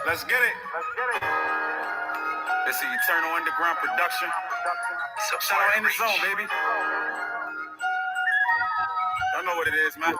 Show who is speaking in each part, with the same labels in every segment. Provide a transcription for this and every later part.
Speaker 1: Let's get it. It's the Eternal Underground production. Shout out in the zone, baby. Y'all know what it is, man.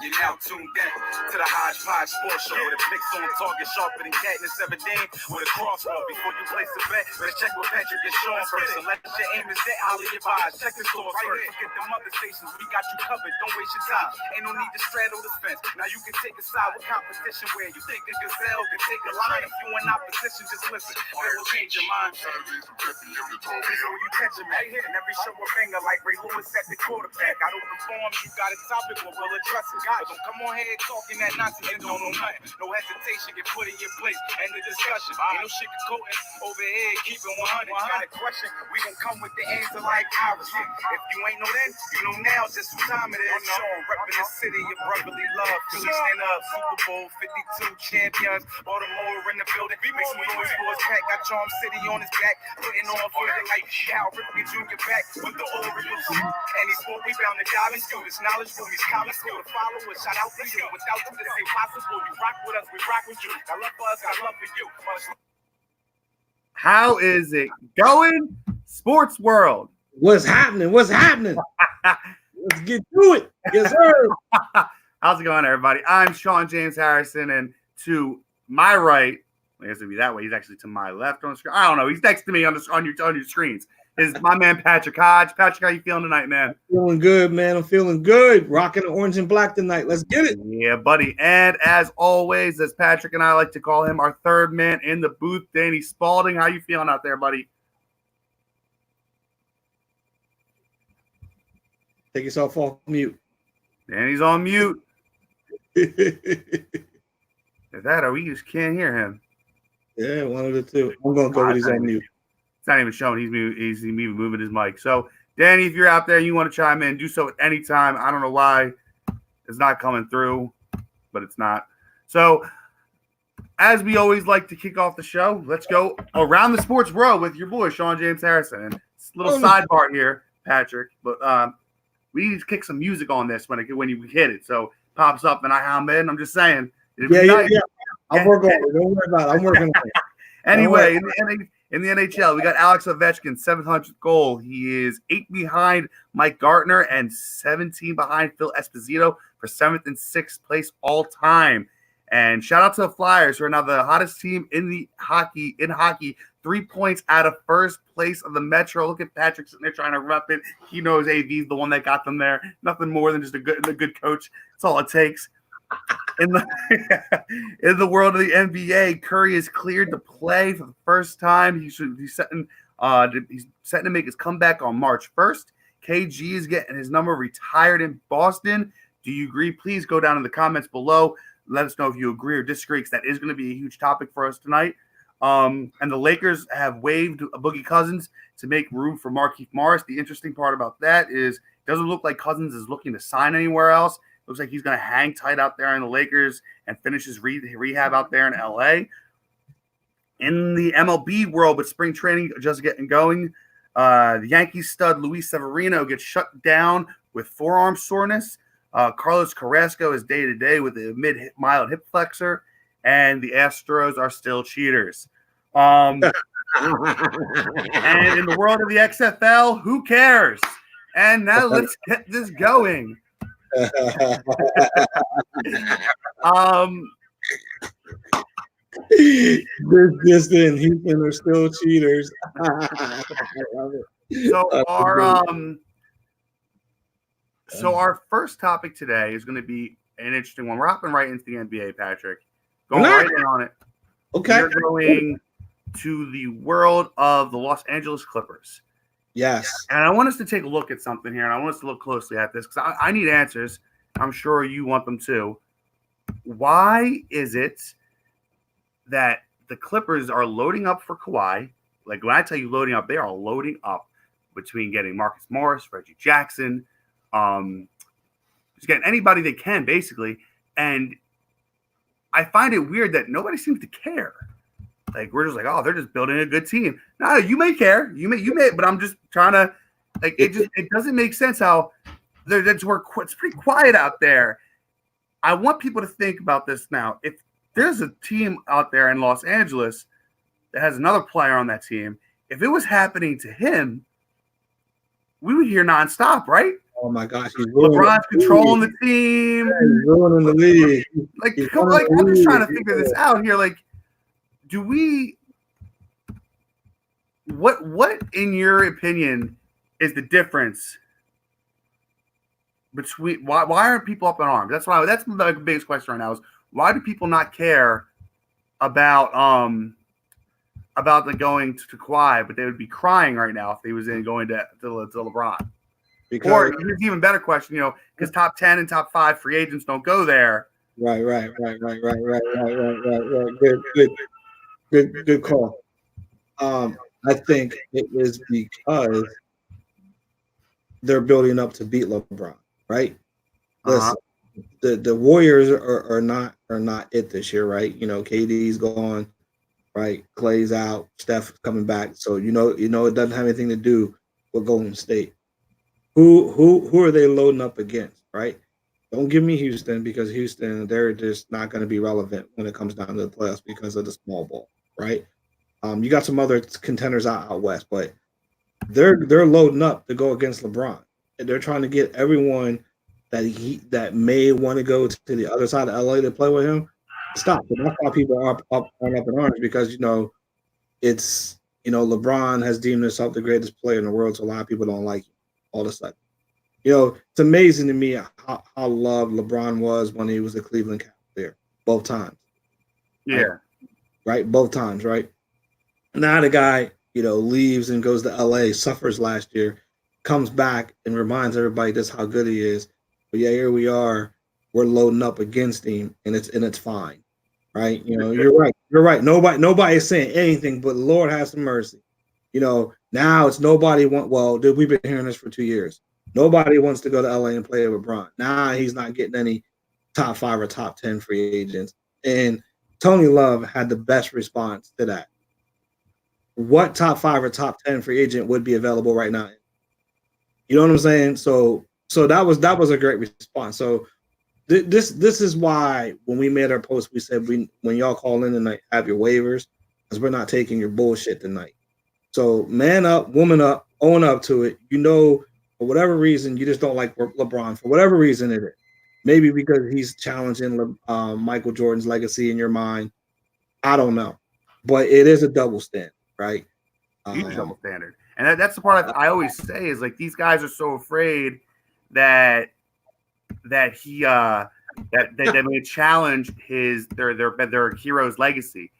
Speaker 1: You're now tuned in to the Hodge Sports Show with a mix on target sharper than Katniss Everdeen with a crossbow. Before you place a bet, let's check with Patrick and Sean first. Unless your aim is that, holler your vibes. Check the stores first. Forget the mother stations, we got you covered. Don't waste your time. Ain't no need to straddle the fence. Now you can take a side with competition where you think a gazelle can take a line. If you in opposition, just listen. It will change your mind. So you catch him right here. And every show a banger like Ray Lewis at the quarterback. Got open forms, you got a topic, well, we'll address it. But don't come on here talking that nonsense and don't know nothing. No hesitation, get put in your place. End the discussion. Ain't no sugarcoating over here, keep it 100. Got a question, we gon' come with the answer like ours. If you ain't know then, you know now just what time it is. Sean, reppin' the city, your brotherly love. Philly stand up, Super Bowl 52 champions. Baltimore in the building. Make some noise for his pack. Got Charm City on his back. Putting on for it like Cal Ripken Jr. back with the Orioles. And he's sport, we bound to dive into this knowledge from these college school to follow. Shout out to you. Without you, this ain't possible. You rock with us, we rock with you. I love for us, I love for you.
Speaker 2: How is it going, sports world?
Speaker 3: What's happening? Let's get to it. Yes, sir.
Speaker 2: How's it going, everybody? I'm Sean James Harrison, and to my right, I guess it'd be that way. He's actually to my left on the screen. I don't know. He's next to me on your screens. Is my man Patrick Hodge. Patrick, how you feeling tonight, man?
Speaker 3: Feeling good, man. I'm feeling good. Rocking the orange and black tonight. Let's get it.
Speaker 2: Yeah, buddy. And as always, as Patrick and I like to call him, our third man in the booth, Danny Spalding. How you feeling out there, buddy?
Speaker 3: Take yourself off mute.
Speaker 2: Danny's on mute. Is that or we just can't hear him?
Speaker 3: Yeah, one of the two. I'm going to go with his on mute.
Speaker 2: It's not even showing. He's even moving his mic. So, Danny, if you're out there and you want to chime in, do so at any time. I don't know why it's not coming through, but it's not. So, as we always like to kick off the show, let's go around the sports world with your boy, Sean James Harrison. And it's a little sidebar here, Patrick, but we need to kick some music on this when you hit it. So, it pops up and I hum in. I'm just saying.
Speaker 3: Yeah. I'll work on it. Don't worry about it. I'm working on it.
Speaker 2: Anyway, in the NHL, we got Alex Ovechkin's 700th goal. He is 8 behind Mike Gartner and 17 behind Phil Esposito for 7th and 6th place all time. And shout out to the Flyers, who are now the hottest team in hockey. 3 points out of first place of the Metro. Look at Patrick sitting there trying to rep it. He knows AV's the one that got them there. Nothing more than just a good coach. That's all it takes. In the world of the NBA, Curry is cleared to play for the first time. He's setting to make his comeback on March 1st. KG is getting his number retired in Boston. Do you agree? Please go down in the comments below. Let us know if you agree or disagree, because that is going to be a huge topic for us tonight. And the Lakers have waived Boogie Cousins to make room for Markieff Morris. The interesting part about that is it doesn't look like Cousins is looking to sign anywhere else. Looks like he's going to hang tight out there in the Lakers and finish his rehab out there in LA. In the MLB world, with spring training just getting going, the Yankees stud Luis Severino gets shut down with forearm soreness. Carlos Carrasco is day-to-day with a mild hip flexor, and the Astros are still cheaters. And in the world of the XFL, who cares? And now let's get this going.
Speaker 3: Houston are still cheaters. I love it.
Speaker 2: So our first topic today is going to be an interesting one. We're hopping right into the NBA, Patrick. Going right in on it.
Speaker 3: Okay.
Speaker 2: We're going to the world of the Los Angeles Clippers.
Speaker 3: Yes.
Speaker 2: And I want us to take a look at something here, and I want us to look closely at this because I need answers. I'm sure you want them too. Why is it that the Clippers are loading up for Kawhi? Like, when I tell you loading up, they are loading up between getting Marcus Morris, Reggie Jackson, just getting anybody they can, basically. And I find it weird that nobody seems to care. Like, we're just like, oh, they're just building a good team. No, you may care. You may, but I'm just trying to, like, it doesn't make sense how it's pretty quiet out there. I want people to think about this now. If there's a team out there in Los Angeles that has another player on that team, if it was happening to him, we would hear nonstop, right?
Speaker 3: Oh my gosh,
Speaker 2: LeBron's controlling the team.
Speaker 3: Yeah, he's ruining the league.
Speaker 2: I'm just trying to figure this out here. Like, do we? What in your opinion is the difference between why aren't people up in arms? That's the biggest question right now is why do people not care about the going to Kawhi, but they would be crying right now if he was going to LeBron. Because, or here's an even better question, because top 10 and top 5 free agents don't go there.
Speaker 3: Right. Good call. I think it is because they're building up to beat LeBron, right? Listen, the Warriors are not it this year, right? KD's gone, right? Clay's out, Steph coming back, so it doesn't have anything to do with Golden State. Who are they loading up against, right? Don't give me Houston, because Houston, they're just not going to be relevant when it comes down to the playoffs because of the small ball, right? You got some other contenders out west, but they're loading up to go against LeBron, and they're trying to get everyone that may want to go to the other side of LA to play with him. Stop. And that's why people are up in arms, because it's LeBron has deemed himself the greatest player in the world, so a lot of people don't like him all of a sudden. It's amazing to me how loved LeBron was when he was a Cleveland Cavalier, both times.
Speaker 2: Yeah.
Speaker 3: Right? Both times, right? Now the guy, leaves and goes to LA, suffers last year, comes back and reminds everybody just how good he is. But yeah, here we are, we're loading up against him, and it's fine. Right? You're right. You're right. Nobody is saying anything, but Lord have some mercy. Now it's nobody dude, we've been hearing this for 2 years. Nobody wants to go to LA and play with LeBron. Now he's not getting any top 5 or top 10 free agents. And Tony Love had the best response to that. What top 5 or top 10 free agent would be available right now? You know what I'm saying? So that was a great response. So this is why when we made our post, we said when y'all call in tonight, have your waivers, because we're not taking your bullshit tonight. So man up, woman up, own up to it. For whatever reason, you just don't like LeBron. For whatever reason it is. Maybe because he's challenging Michael Jordan's legacy in your mind. I don't know. But it is a double standard, right?
Speaker 2: Huge double standard. And that's the part I always say is like these guys are so afraid that they may challenge their hero's legacy.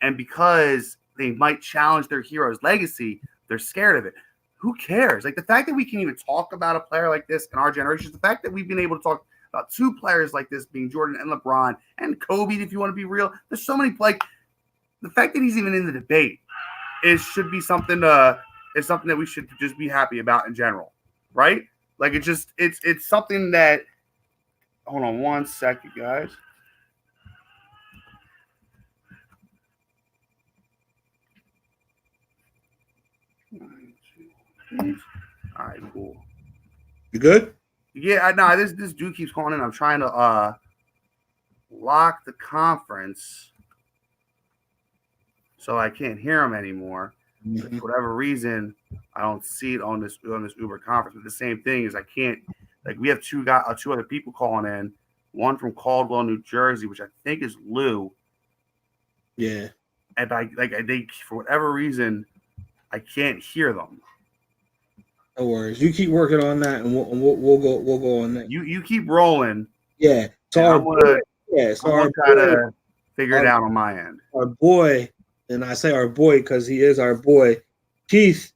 Speaker 2: And because they might challenge their hero's legacy, they're scared of it. Who cares? Like the fact that we can even talk about a player like this in our generation, the fact that we've been able to talk about 2 players like this being Jordan and LeBron and Kobe, if you want to be real, there's so many, like the fact that he's even in the debate should be something that we should just be happy about in general, right? Like it's something that. Hold on 1 second, guys. All right, cool.
Speaker 3: You good?
Speaker 2: Yeah, no, this dude keeps calling in. I'm trying to lock the conference so I can't hear him anymore.
Speaker 3: Mm-hmm.
Speaker 2: For whatever reason, I don't see it on this Uber conference. But the same thing is I can't. Like we have two other people calling in. One from Caldwell, New Jersey, which I think is Lou.
Speaker 3: Yeah.
Speaker 2: And they for whatever reason, I can't hear them.
Speaker 3: No worries. You keep working on that, and we'll go on that.
Speaker 2: You keep rolling.
Speaker 3: Yeah. So
Speaker 2: I'm gonna try to figure it out on my end.
Speaker 3: Our boy, and I say our boy because he is our boy, Keith,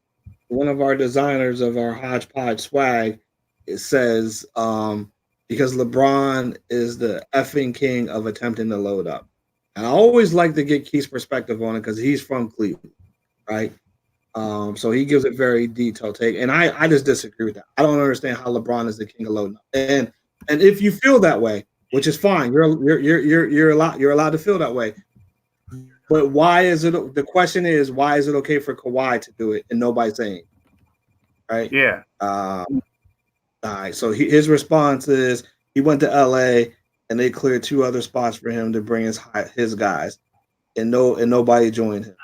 Speaker 3: one of our designers of our Hodge Podge swag. It says because LeBron is the effing king of attempting to load up. And I always like to get Keith's perspective on it because he's from Cleveland, right? So he gives a very detailed take, and I just disagree with that. I don't understand how LeBron is the king of loading up. And if you feel that way, which is fine, you're allowed to feel that way. But why is it? The question is, why is it okay for Kawhi to do it and nobody's saying, right?
Speaker 2: Yeah.
Speaker 3: All right. So his response is he went to LA and they cleared 2 other spots for him to bring his guys, and nobody joined him.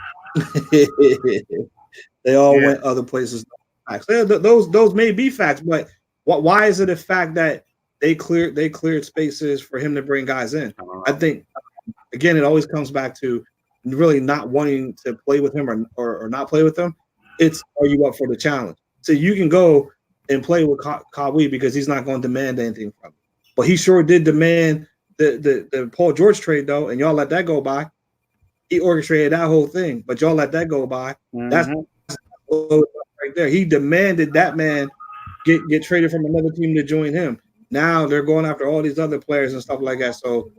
Speaker 3: They all went other places. Facts. Those may be facts, but why is it a fact that they cleared spaces for him to bring guys in? I think again, it always comes back to really not wanting to play with him or not play with him. It's, are you up for the challenge? So you can go and play with Kawhi because he's not going to demand anything from you. But he sure did demand the Paul George trade, though, and y'all let that go by. He orchestrated that whole thing, but y'all let that go by. That's right there. He demanded that man get traded from another team to join him. Now they're going after all these other players and stuff like that. So,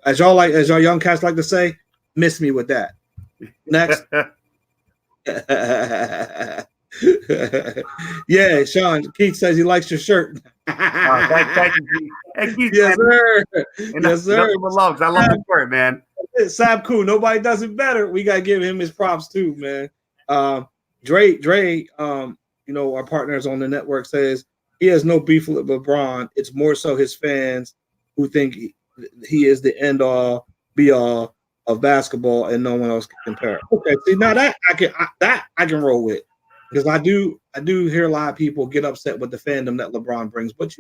Speaker 3: as y'all young cats like to say, miss me with that. Next. Yeah, Sean Keith says he likes your shirt.
Speaker 2: Thank you. Hey, Keith,
Speaker 3: yes, sir.
Speaker 2: Yes, sir. Love, I love the shirt, man.
Speaker 3: Sab cool. Nobody does it better. We gotta give him his props too, man. Dre, our partners on the network says he has no beef with LeBron. It's more so his fans who think he is the end all be all of basketball and no one else can compare. Okay, see now that I can roll with, because I do hear a lot of people get upset with the fandom that LeBron brings, but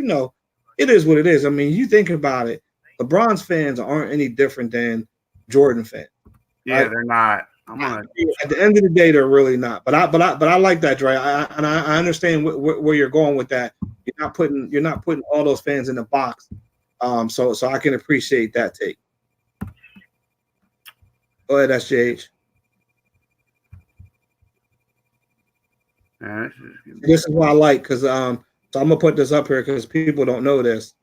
Speaker 3: it is what it is. I mean, you think about it, LeBron's fans aren't any different than Jordan fans.
Speaker 2: Yeah,
Speaker 3: right?
Speaker 2: They're not.
Speaker 3: At the end of the day, they're really not. But I like that, Dre. I understand where you're going with that. You're not putting all those fans in the box. So I can appreciate that take. Go ahead, SJH. This is what I like, because so I'm gonna put this up here because people don't know this.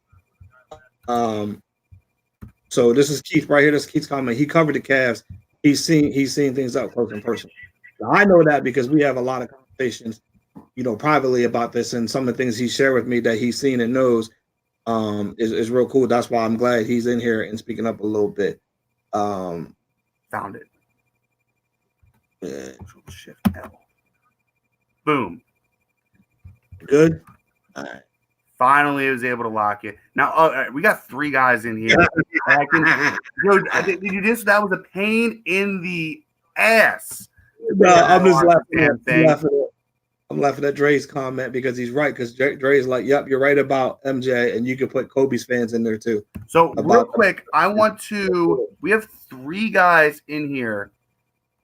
Speaker 3: So this is Keith right here. This is Keith's comment. He covered the Cavs. He's seen things up close and personal. Now, I know that because we have a lot of conversations, privately about this, and some of the things he shared with me that he's seen and knows is real cool. That's why I'm glad he's in here and speaking up a little bit.
Speaker 2: Found it. Yeah. Shift L. Boom.
Speaker 3: Good. All right.
Speaker 2: Finally, I was able to lock it. Now, we got 3 guys in here. That was a pain in the ass.
Speaker 3: No, I'm just laughing. I'm laughing at Dre's comment because he's right. Because Dre's like, "Yep, you're right about MJ, and you can put Kobe's fans in there too."
Speaker 2: So real quick, we have 3 guys in here,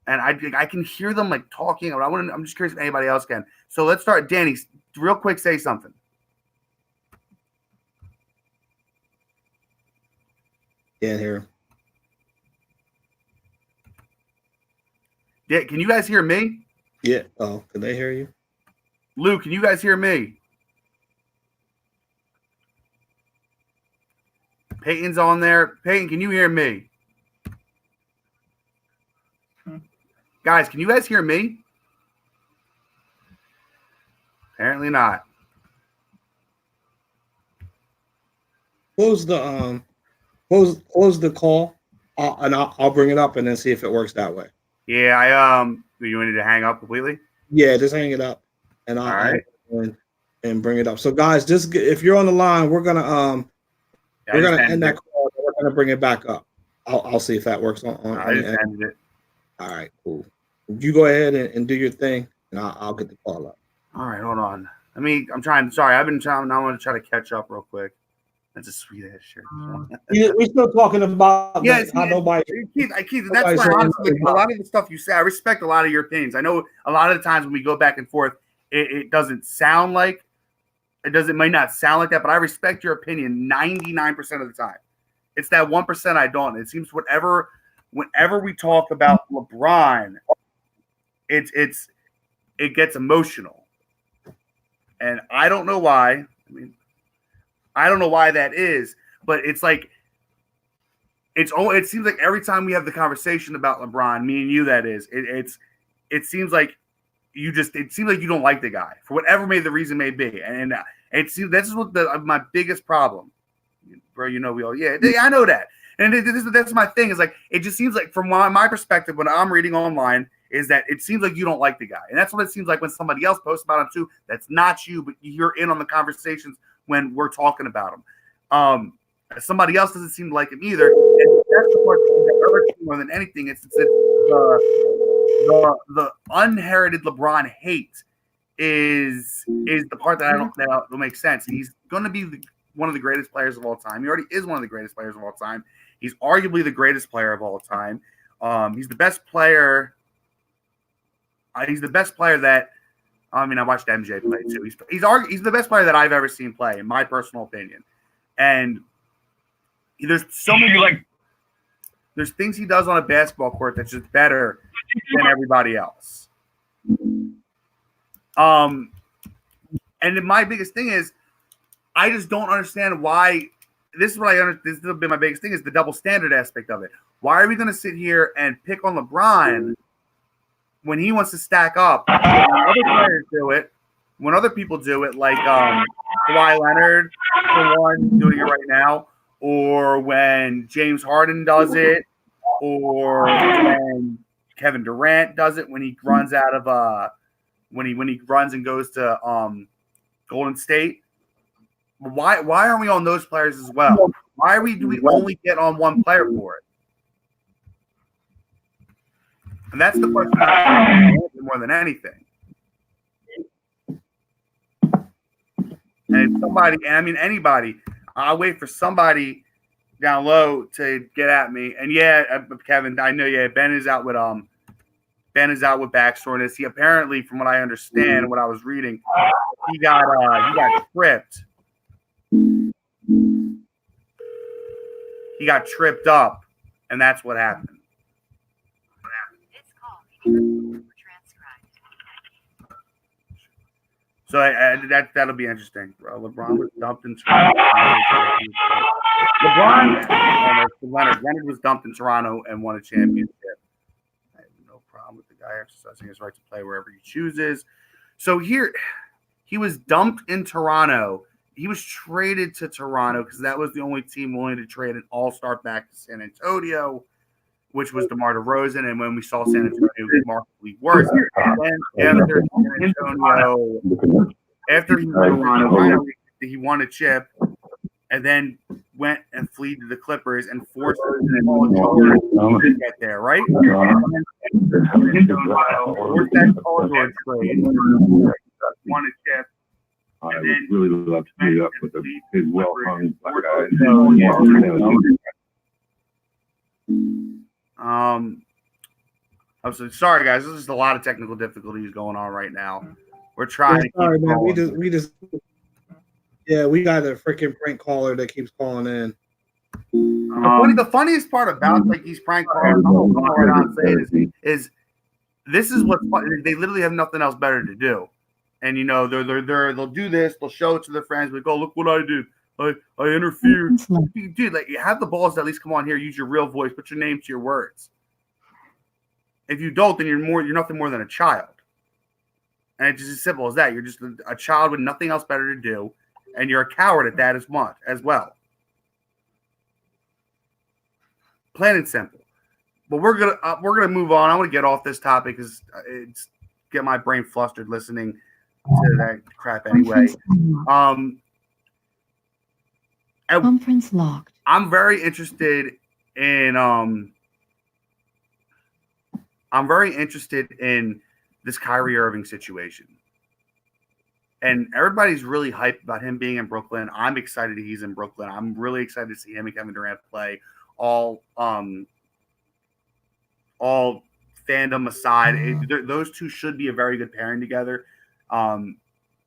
Speaker 2: and I can hear them like talking. I'm just curious if anybody else can. So let's start. Danny, real quick, say something.
Speaker 3: Can't hear him.
Speaker 2: Yeah, can you guys hear me?
Speaker 3: Yeah. Oh, can they hear you?
Speaker 2: Lou, can you guys hear me? Peyton's on there. Peyton, can you hear me? Guys, can you guys hear me? Apparently not.
Speaker 3: Close the call, and I'll bring it up and then see if it works that way.
Speaker 2: Yeah, you need to hang up completely?
Speaker 3: Yeah, just hang it up, and I'll and bring it up. So guys, just if you're on the line, we're gonna end that call. And we're gonna bring it back up. I'll see if that works on
Speaker 2: I just ended it.
Speaker 3: All right, cool. You go ahead and do your thing, and I'll get the call up.
Speaker 2: All right, hold on. I'm trying. Sorry, I've been trying. Now I want to try to catch up real quick. That's a sweet ass shirt.
Speaker 3: We're still talking about how nobody.
Speaker 2: Keith, that's why honestly, a lot of the stuff you say, I respect a lot of your opinions. I know a lot of the times when we go back and forth, it doesn't sound like it might not sound like that, but I respect your opinion 99% of the time. It's that 1% I don't. It seems whenever we talk about LeBron, it gets emotional, and I don't know why. I don't know why that is, but it's like it seems like every time we have the conversation about LeBron, me and you, that is, it seems like you don't like the guy for whatever the reason may be, and it seems this is what my biggest problem, bro. We all I know that, and that's my thing is like it just seems like from my perspective when I'm reading online is that it seems like you don't like the guy. And that's what it seems like when somebody else posts about him too. That's not you, but you're in on the conversations when we're talking about him. Somebody else doesn't seem to like him either. And that's the part that hurts more than anything. It's the unheralded LeBron hate is the part that don't make sense. He's going to be one of the greatest players of all time. He already is one of the greatest players of all time. He's arguably the greatest player of all time. He's the best player. He's the best player that. I mean, I watched MJ play too. He's the best player that I've ever seen play, in my personal opinion. And there's so many there's things he does on a basketball court that's just better than everybody else. And then my biggest thing is I just don't understand why. This is what I understand. This has been my biggest thing is the double standard aspect of it. Why are we going to sit here and pick on LeBron when he wants to stack up? When other players do it, when other people do it, like Kawhi Leonard, for one, doing it right now, or when James Harden does it, or when Kevin Durant does it when he runs out of when he runs and goes to Golden State. Why aren't we on those players as well? Do we only get on one player for it? And that's the question more than anything. And anybody. I'll wait for somebody down low to get at me. And yeah, Kevin, I know. Yeah, Ben is out with back soreness. He apparently, from what I understand, what I was reading, he got tripped. He got tripped up, and that's what happened. So that'll be interesting. LeBron was dumped in Toronto. Leonard was dumped in Toronto and won a championship. I have no problem with the guy exercising his right to play wherever he chooses. So here, he was dumped in Toronto. He was traded to Toronto because that was the only team willing to trade an all-star back to San Antonio, which was DeMar DeRozan. And when we saw San Antonio, it was markedly worse. After he won a chip, and then went and fled to the Clippers and forced Paul George to get there, right? Forced that Paul George trade, won a chip.
Speaker 4: I would really love to meet up with his well-hung black guys.
Speaker 2: I'm so sorry, guys. There's just a lot of technical difficulties going on right now. We're trying.
Speaker 3: Yeah, sorry, man. We got a freaking prank caller that keeps calling in.
Speaker 2: The funniest part about these prank callers, is this is what's funny. They literally have nothing else better to do. And they'll do this. They'll show it to their friends. Like, oh, look what I did. I interfered. Dude, like, you have the balls to at least come on here, use your real voice, put your name to your words. If you don't, then you're nothing more than a child. And it's just as simple as that. You're just a child with nothing else better to do, and you're a coward at that as well. Plain and simple. But we're gonna move on. I want to get off this topic because it's get my brain flustered listening to that crap anyway.
Speaker 5: Conference locked.
Speaker 2: I'm very interested in this Kyrie Irving situation. And everybody's really hyped about him being in Brooklyn. I'm excited he's in Brooklyn. I'm really excited to see him and Kevin Durant play. All fandom aside, those two should be a very good pairing together.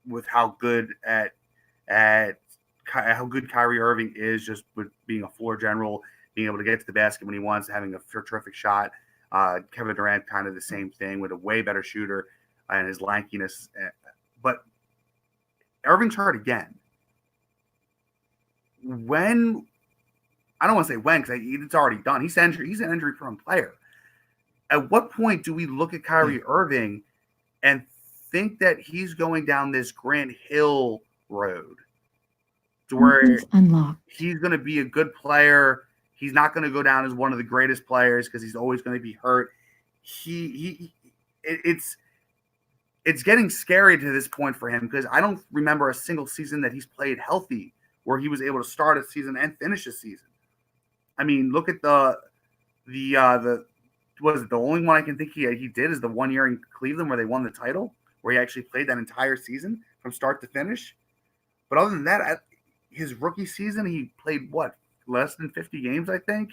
Speaker 2: With how good how good Kyrie Irving is, just with being a floor general, being able to get to the basket when he wants, having a terrific shot. Kevin Durant, kind of the same thing, with a way better shooter and his lankiness. But Irving's hurt again. I don't want to say when, because it's already done. He's an injury-prone player. At what point do we look at Kyrie Irving and think that he's going down this Grant Hill road to where he's going to be a good player? He's not going to go down as one of the greatest players because he's always going to be hurt. it's getting scary to this point for him because I don't remember a single season that he's played healthy where he was able to start a season and finish a season. I mean, look at the was it the only one I can think he did is the 1 year in Cleveland where they won the title, where he actually played that entire season from start to finish. But other than that, his rookie season, he played less than 50 games, I think.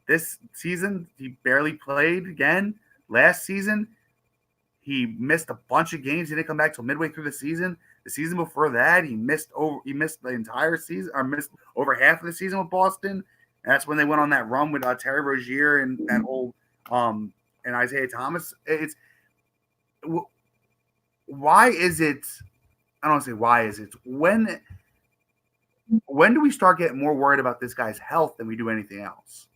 Speaker 2: This season, he barely played again. Last season, he missed a bunch of games. He didn't come back till midway through the season. The season before that, he missed the entire season, or missed over half of the season with Boston. And that's when they went on that run with Terry Rozier and that whole and Isaiah Thomas. Why is it? I don't want to say why is it. When do we start getting more worried about this guy's health than we do anything else?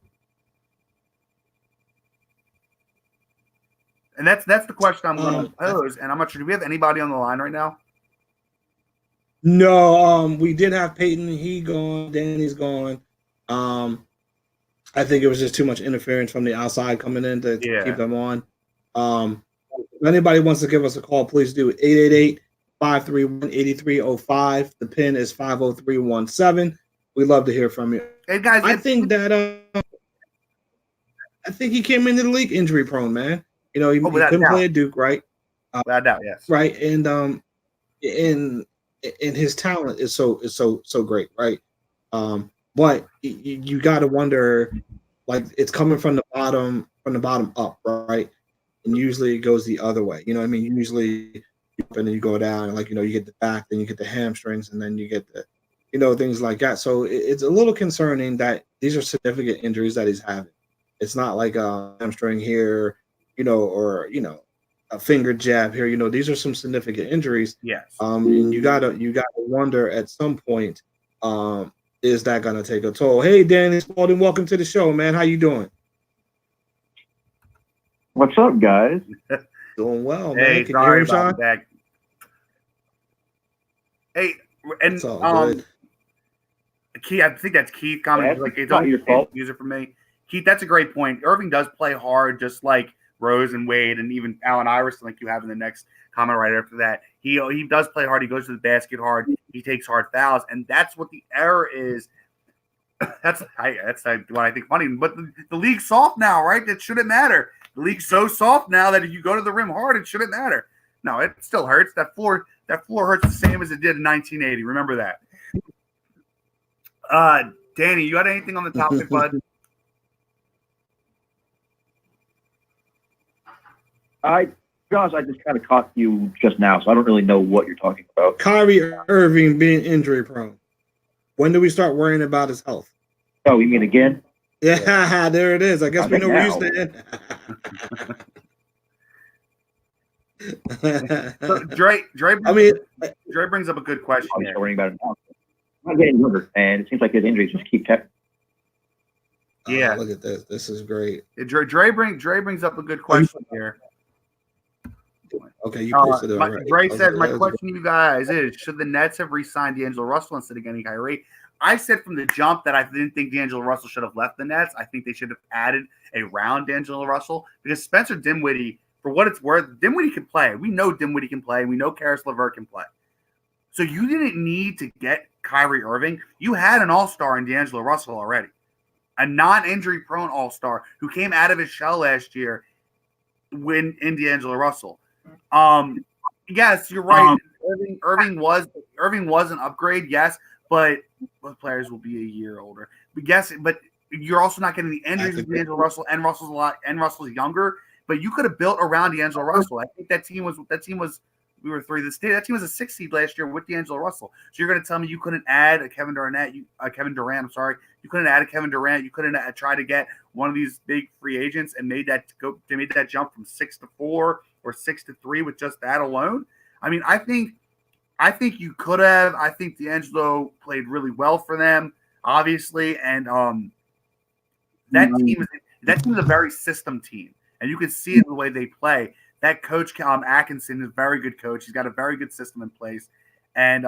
Speaker 2: And that's the question I'm going to pose. And I'm not sure. Do we have anybody on the line right now?
Speaker 3: No, we did have Peyton. He gone. Danny's gone. I think it was just too much interference from the outside coming in to keep them on. If anybody wants to give us a call, please do. 888-531-8305. The pin is 50317. We'd love to hear from you.
Speaker 2: Hey guys,
Speaker 3: I think he came into the league injury prone, man. You know, he couldn't play at Duke, right?
Speaker 2: Without doubt, yes.
Speaker 3: Right, and his talent is so great, right? But you got to wonder, like, it's coming from the bottom up, right? And usually it goes the other way. You know what I mean? Usually, and then you go down, like, you know, you get the back, then you get the hamstrings, and then you get the, you know, things like that. So it's a little concerning that these are significant injuries that he's having. It's not like a hamstring here, you know, or, you know, a finger jab here. You know, these are some significant injuries.
Speaker 2: Yes.
Speaker 3: And you gotta wonder at some point, is that gonna take a toll? Hey, Danny Spalding, welcome to the show, man. How you doing?
Speaker 6: What's up, guys?
Speaker 3: Doing well,
Speaker 2: Hey,
Speaker 3: man. Can
Speaker 2: sorry
Speaker 3: you hear him,
Speaker 2: about
Speaker 3: Sean?
Speaker 2: that. Hey, and
Speaker 3: It's all good.
Speaker 2: Keith, I think that's Keith commenting. Like, it's
Speaker 6: not your fault.
Speaker 2: User for me, Keith. That's a great point. Irving does play hard, just like Rose and Wade, and even Allen Iverson, like you have in the next comment right after that. He does play hard. He goes to the basket hard. He takes hard fouls, and that's what the error is. That's what I think funny. But the league's soft now, right? That shouldn't matter. The league's so soft now that if you go to the rim hard, it shouldn't matter. No, it still hurts. That floor hurts the same as it did in 1980. Remember that. Danny, you got anything on the topic, bud?
Speaker 6: I just kind of caught you just now, so I don't really know what you're talking about.
Speaker 3: Kyrie Irving being injury prone. When do we start worrying about his health?
Speaker 6: Oh, you mean again?
Speaker 3: Yeah, there it is. I guess we know where you stand.
Speaker 2: So Dre brings up a good question.
Speaker 6: I'm not worrying about it now. I'm not getting younger, and it seems like his injuries just keep
Speaker 2: Yeah,
Speaker 3: look at this. This is great.
Speaker 2: Dre brings up a good question here.
Speaker 3: Okay, you posted it right.
Speaker 2: Dre said, "My question to you guys is: should the Nets have re-signed D'Angelo Russell instead of getting Kyrie?" I said from the jump that I didn't think D'Angelo Russell should have left the Nets. I think they should have added a round D'Angelo Russell because Spencer Dinwiddie, for what it's worth, Dinwiddie can play. We know Dinwiddie can play. We know Karis LeVert can play. So you didn't need to get Kyrie Irving. You had an all-star in D'Angelo Russell already, a non-injury prone all-star who came out of his shell last year in D'Angelo Russell. Yes, you're right. Irving was an upgrade, yes, but both players will be a year older. But you're also not getting the injuries with D'Angelo Russell, and Russell's younger. But you could have built around D'Angelo Russell. I think that team was we were 3 this day. That team was a 6 seed last year with D'Angelo Russell. So you're going to tell me you couldn't add a Kevin Durant? You couldn't add a Kevin Durant. You couldn't try to get one of these big free agents and made that jump from 6 to 4 or 6 to 3 with just that alone. I mean, I think you could have. I think D'Angelo played really well for them, obviously, and that team is a very system team, and you can see it in the way they play. That coach, Atkinson, is a very good coach. He's got a very good system in place, and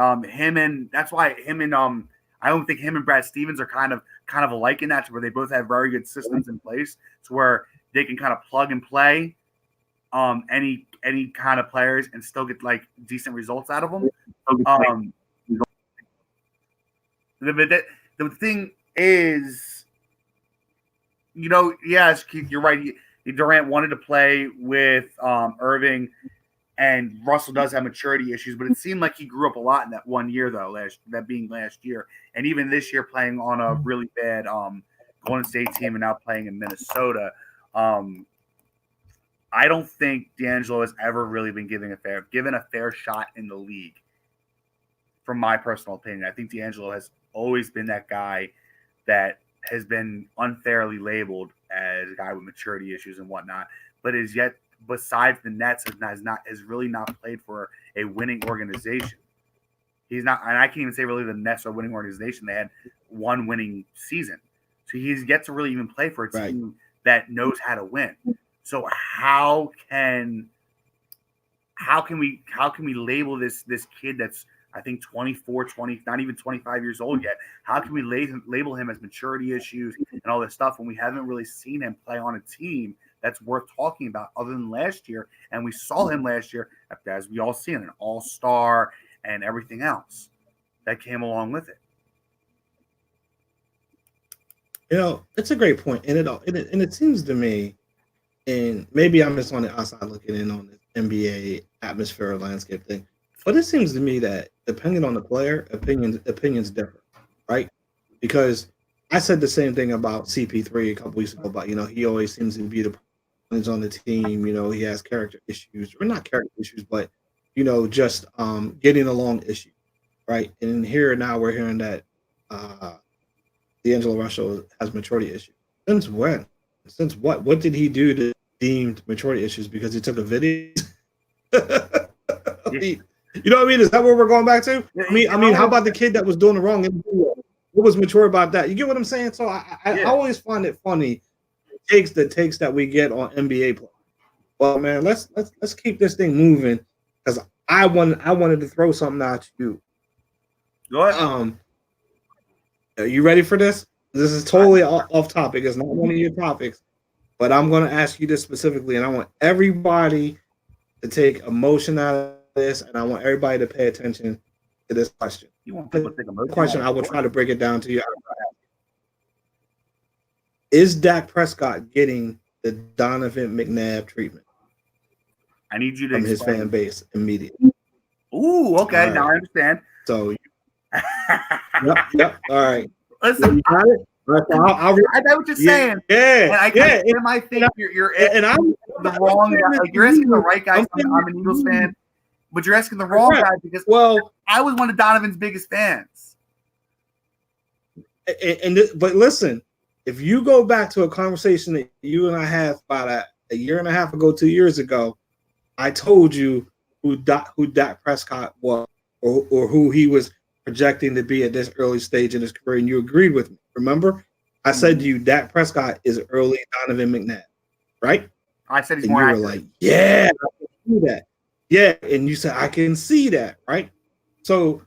Speaker 2: that's why I don't think him and Brad Stevens are kind of alike in that, where they both have very good systems in place, to where they can kind of plug and play any kind of players and still get like decent results out of them. The thing is, yes, Keith, you're right. Durant wanted to play with Irving, and Russell does have maturity issues, but it seemed like he grew up a lot in that 1 year, though, last year. And even this year playing on a really bad Golden State team and now playing in Minnesota. I don't think D'Angelo has ever really been given a fair shot in the league, from my personal opinion. I think D'Angelo has always been that guy that has been unfairly labeled as a guy with maturity issues and whatnot, but is yet, besides the Nets, has really not played for a winning organization. He's not, and I can't even say really the Nets are a winning organization. They had one winning season, so he's yet to really even play for a team that knows how to win. So how can we label this kid that's, I think, 24, 20, not even 25 years old yet? How can we label him as maturity issues and all this stuff when we haven't really seen him play on a team that's worth talking about other than last year? And we saw him last year, as we all seen, an all-star and everything else that came along with it.
Speaker 3: It's a great point. And it seems to me, and maybe I'm just on the outside looking in on this NBA atmosphere or landscape thing, but it seems to me that depending on the player, opinions differ, right? Because I said the same thing about CP3 a couple weeks ago, about, he always seems to be the person on the team, he has character issues, or not character issues, but, just getting along issues, right? And here now we're hearing that D'Angelo Russell has maturity issues. Since when? Since what? What did he do to deemed maturity issues? Because he took a video? You know what I mean? Is that where we're going back to? I mean, how about the kid that was doing the wrong? What was mature about that? You get what I'm saying? So I always find it funny the takes that we get on NBA play. Well, man, let's keep this thing moving, because I wanted to throw something out to you.
Speaker 2: Go ahead.
Speaker 3: Are you ready for this? This is totally off topic. It's not one of your topics, but I'm going to ask you this specifically, and I want everybody to take emotion out of this, and I want everybody to pay attention to this question.
Speaker 2: You want people to take emotion?
Speaker 3: Question. I will try to break it down to you. Is Dak Prescott getting the Donovan McNabb treatment?
Speaker 2: I need you to
Speaker 3: from his fan base immediately.
Speaker 2: Ooh, okay. Now I understand.
Speaker 3: So, yep. All right.
Speaker 2: Listen,
Speaker 3: you got it?
Speaker 2: I know what you're saying.
Speaker 3: Yeah.
Speaker 2: And I think you're
Speaker 3: and I'm
Speaker 2: the wrong guy. Like, you're asking the right guy. I'm an Eagles fan, but you're asking the wrong guy, because I was one of Donovan's biggest fans.
Speaker 3: But listen, if you go back to a conversation that you and I had about a year and a half ago, 2 years ago, I told you who Dak Prescott was, or who he was projecting to be at this early stage in his career, and you agreed with me. Remember, I said to you, Dak Prescott is early Donovan McNabb, right?
Speaker 2: I said he's
Speaker 3: and
Speaker 2: more
Speaker 3: you
Speaker 2: accurate.
Speaker 3: were like, yeah, I can see that. Yeah, and you said I can see that, right? So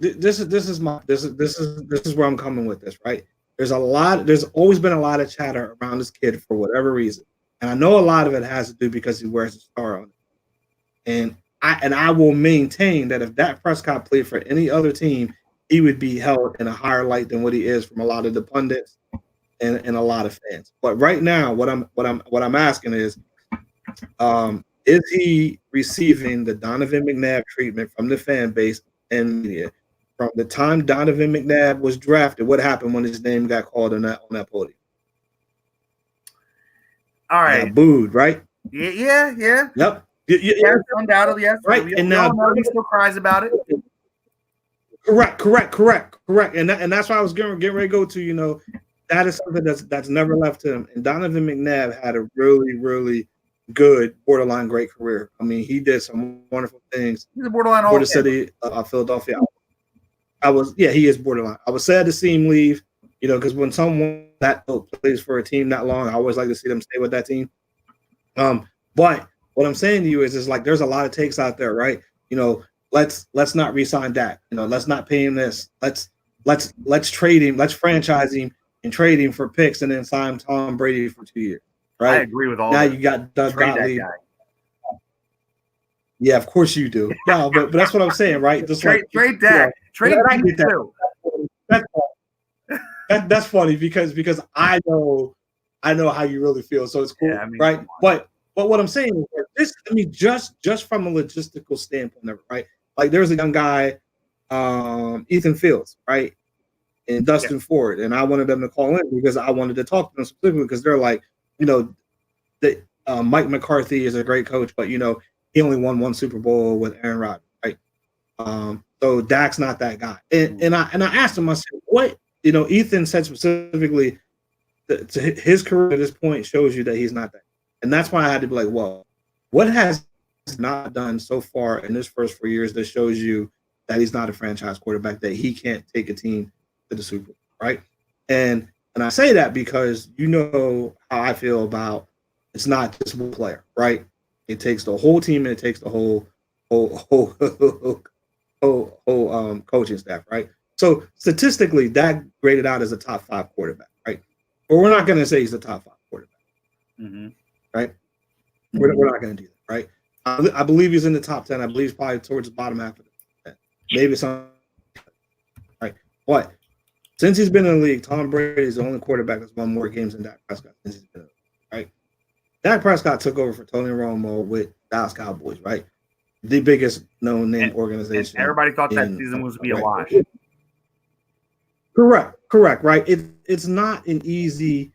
Speaker 3: this is where I'm coming with this, right? There's always been a lot of chatter around this kid for whatever reason, and I know a lot of it has to do because he wears a star on it. And I will maintain that if Dak Prescott played for any other team, he would be held in a higher light than what he is from a lot of the pundits and a lot of fans. But right now, what I'm asking is he receiving the Donovan McNabb treatment from the fan base and media? From the time Donovan McNabb was drafted, what happened when his name got called on that podium?
Speaker 2: All right,
Speaker 3: booed, right?
Speaker 2: Yeah.
Speaker 3: Yep.
Speaker 2: Yes, undoubtedly, yes.
Speaker 3: Right,
Speaker 2: and now he still cries about it.
Speaker 3: Correct. And that's why I was getting ready to go to. That is something that's never left him. And Donovan McNabb had a really, really good, borderline great career. I mean, he did some wonderful things.
Speaker 2: He's a borderline
Speaker 3: for the city of Philadelphia. He is borderline. I was sad to see him leave. Because when someone that plays for a team that long, I always like to see them stay with that team. But what I'm saying to you is like there's a lot of takes out there, right? Let's not re-sign Dak. Let's not pay him this. Let's trade him. Let's franchise him and trade him for picks and then sign Tom Brady for 2 years. Right?
Speaker 2: I agree with all
Speaker 3: now
Speaker 2: that.
Speaker 3: You got Doug Gottlieb. Yeah, of course you do. No, but that's what I'm saying, right? Just
Speaker 2: Trade Dak. Trade
Speaker 3: I get that.
Speaker 2: too.
Speaker 3: That's funny because I know how you really feel, so it's cool,
Speaker 2: Yeah, I mean,
Speaker 3: right? But what I'm saying is that this, I mean, just from a logistical standpoint, of it, right? Like there's a young guy, Ethan Fields, right, and Dustin Ford, and I wanted them to call in because I wanted to talk to them specifically because they're like, that Mike McCarthy is a great coach, but he only won one Super Bowl with Aaron Rodgers, right? So Dak's not that guy, and I asked him, I said, what? Ethan said specifically that his career at this point shows you that he's not that. And that's why I had to be like, well, what has he not done so far in his first 4 years that shows you that he's not a franchise quarterback, that he can't take a team to the Super Bowl, right? And I say that because how I feel about it's not just one player, right? It takes the whole team and it takes the whole coaching staff, right? So statistically, Dak graded out as a top 5 quarterback, right? But we're not going to say he's a top 5 quarterback, right? We're not going to do that, right? I believe he's in the top 10. I believe he's probably towards the bottom half of the 10. Maybe some, right? But since he's been in the league, Tom Brady is the only quarterback that's won more games than Dak Prescott since he's been in the league, right? Dak Prescott took over for Tony Romo with Dallas Cowboys, right? The biggest known-name organization.
Speaker 2: And everybody thought that season was to be a wash.
Speaker 3: Correct, right? It's not an easy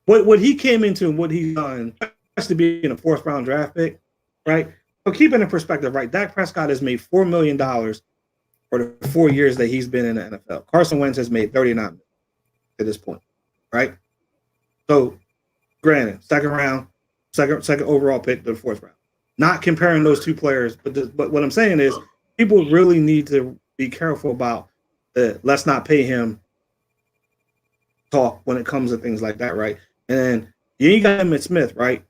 Speaker 3: what he came into and what he's done, especially being a 4th round draft pick, right? So keep it in perspective, right? Dak Prescott has made $4 million for the 4 years that he's been in the NFL. Carson Wentz has made $39 million to this point, right? So granted, second overall pick to the 4th round. Not comparing those two players, but what I'm saying is people really need to be careful about let's not pay him talk when it comes to things like that, right? And you ain't got Emmitt Smith, right?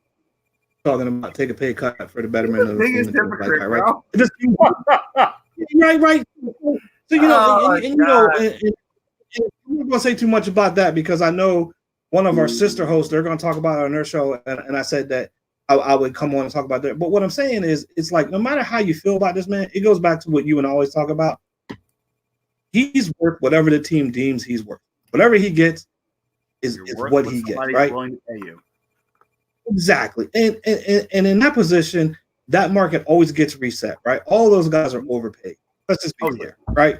Speaker 3: Talking about take a pay cut for the betterment of the team, like that, right? Right. So I'm not gonna say too much about that because I know one of our sister hosts, they're gonna talk about it on their show, and I said that I would come on and talk about that. But what I'm saying is, it's like no matter how you feel about this man, it goes back to what you and I always talk about. He's worth whatever the team deems he's worth. Whatever he gets is what he gets, right?
Speaker 2: Willing to pay you.
Speaker 3: Exactly. And in that position, that market always gets reset, right? All those guys are overpaid. Let's just be clear, right?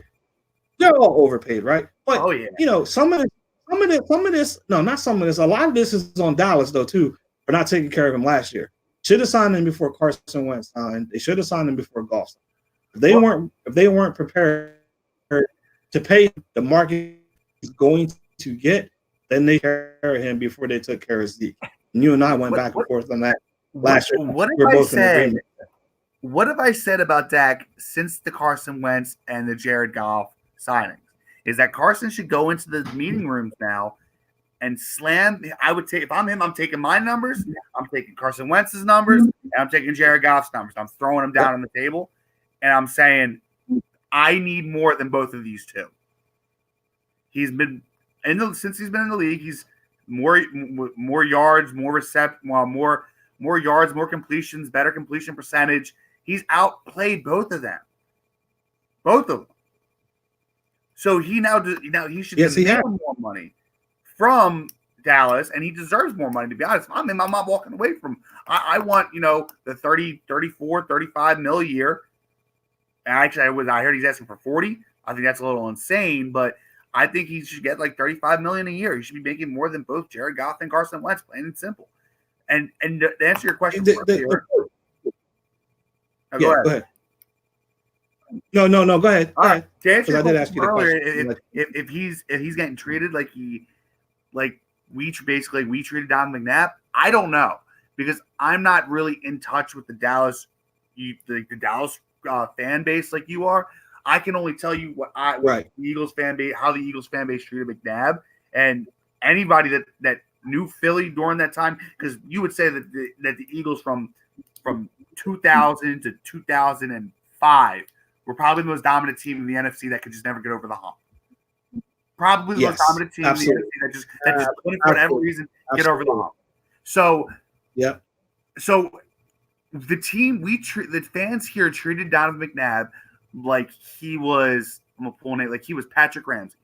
Speaker 3: They're all overpaid, right? But some of this, no, not some of this. A lot of this is on Dallas though too, for not taking care of him last year. Should have signed him before Carson Wentz signed. They should have signed him before Goff. If they weren't prepared to pay the market he's going to get, then they care him before they took care of Zeke. And you and I went back and forth on that last year.
Speaker 2: What have I said about Dak since the Carson Wentz and the Jared Goff signings? Is that Carson should go into the meeting rooms now and slam. I would take, if I'm him, I'm taking my numbers, I'm taking Carson Wentz's numbers, and I'm taking Jared Goff's numbers. I'm throwing them down on the table, and I'm saying I need more than both of these two. He's been since he's been in the league, he's more yards, more yards, more completions, better completion percentage. He's outplayed both of them. Both of them. So he now he should demand more money from Dallas, and he deserves more money, to be honest. I'm not walking away from I want, the 30, 34, 35 mil a year. And actually, I heard he's asking for 40. I think that's a little insane, but I think he should get like 35 million a year. He should be making more than both Jared Goff and Carson Wentz, plain and simple. And to answer your question, go ahead.
Speaker 3: No, go ahead.
Speaker 2: All right. To answer
Speaker 3: I did ask you the
Speaker 2: question. If he's getting treated like we treated Don McNabb, I don't know, because I'm not really in touch with the Dallas fan base like you are. I can only tell you the Eagles fan base, how the Eagles fan base treated McNabb, and anybody that knew Philly during that time, because you would say that the Eagles from 2000 to 2005 were probably the most dominant team in the NFC that could just never get over the hump. Probably the most dominant team in the NFC that just couldn't, for whatever reason, get over the hump. So the fans here treated Donovan McNabb like he was, I'm gonna pull name, like he was Patrick Ramsey.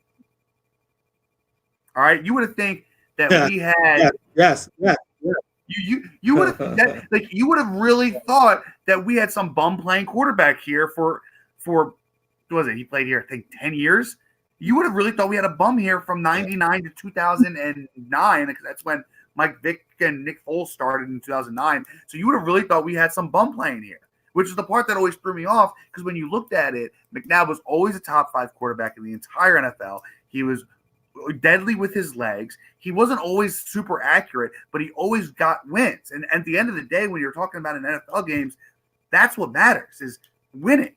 Speaker 2: All right, you would have think that we had
Speaker 3: yes.
Speaker 2: You would have like you would have really thought that we had some bum playing quarterback here for what was it? He played here, I think, 10 years. You would have really thought we had a bum here from 99 to 2009, because that's when Mike Vick and Nick Foles started in 2009. So you would have really thought we had some bum playing here, which is the part that always threw me off, because when you looked at it, McNabb was always a top 5 quarterback in the entire NFL. He was deadly with his legs. He wasn't always super accurate, but he always got wins. And at the end of the day, when you're talking about in NFL games, that's what matters, is winning.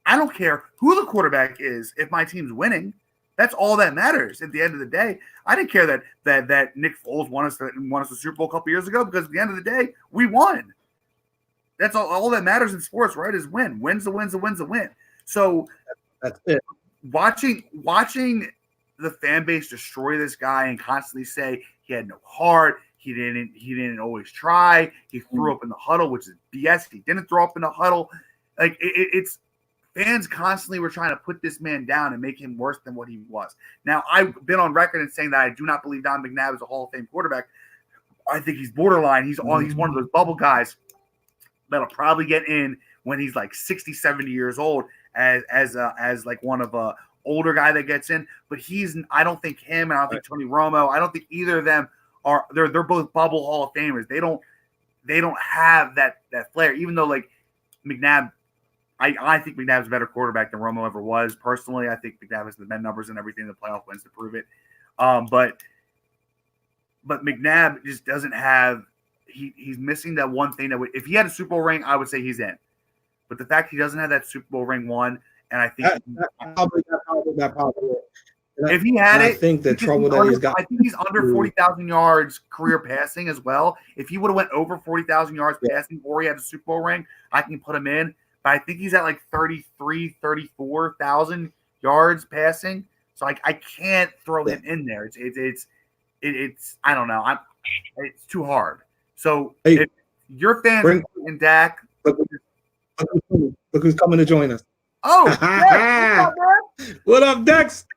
Speaker 2: I don't care who the quarterback is if my team's winning. That's all that matters at the end of the day. I didn't care that Nick Foles won us the Super Bowl a couple years ago, because at the end of the day, we won. That's all that matters in sports, right? Is win. Win's a win. So
Speaker 3: that's it.
Speaker 2: Watching the fan base destroy this guy and constantly say he had no heart, he didn't always try, he threw up in the huddle, which is BS. He didn't throw up in the huddle. Like it's fans constantly were trying to put this man down and make him worse than what he was. Now, I've been on record in saying that I do not believe Don McNabb is a Hall of Fame quarterback. I think he's borderline. He's one of those bubble guys that'll probably get in when he's like 60, 70 years old as like one of a older guy that gets in. But I don't think him, and I don't think Tony Romo, I don't think either of them they're both bubble Hall of Famers. They don't have that flair, even though like McNabb, I think McNabb's a better quarterback than Romo ever was. Personally, I think McNabb has the men numbers and everything, the playoff wins to prove it. But McNabb just doesn't have. He's missing that one thing that if he had a Super Bowl ring, I would say he's in. But the fact he doesn't have that Super Bowl ring won, and I think
Speaker 3: that probably
Speaker 2: if he had it,
Speaker 3: I think the trouble that he's got.
Speaker 2: I think he's under 40,000 yards career passing as well. If he would have went over 40,000 yards passing, or he had a Super Bowl ring, I can put him in. But I think he's at like 34,000 yards passing. So I can't throw him in there. It's I don't know. It's too hard. So if your fans in Dak,
Speaker 3: look who's coming to join us.
Speaker 2: Oh, Dex,
Speaker 3: what up, Dex?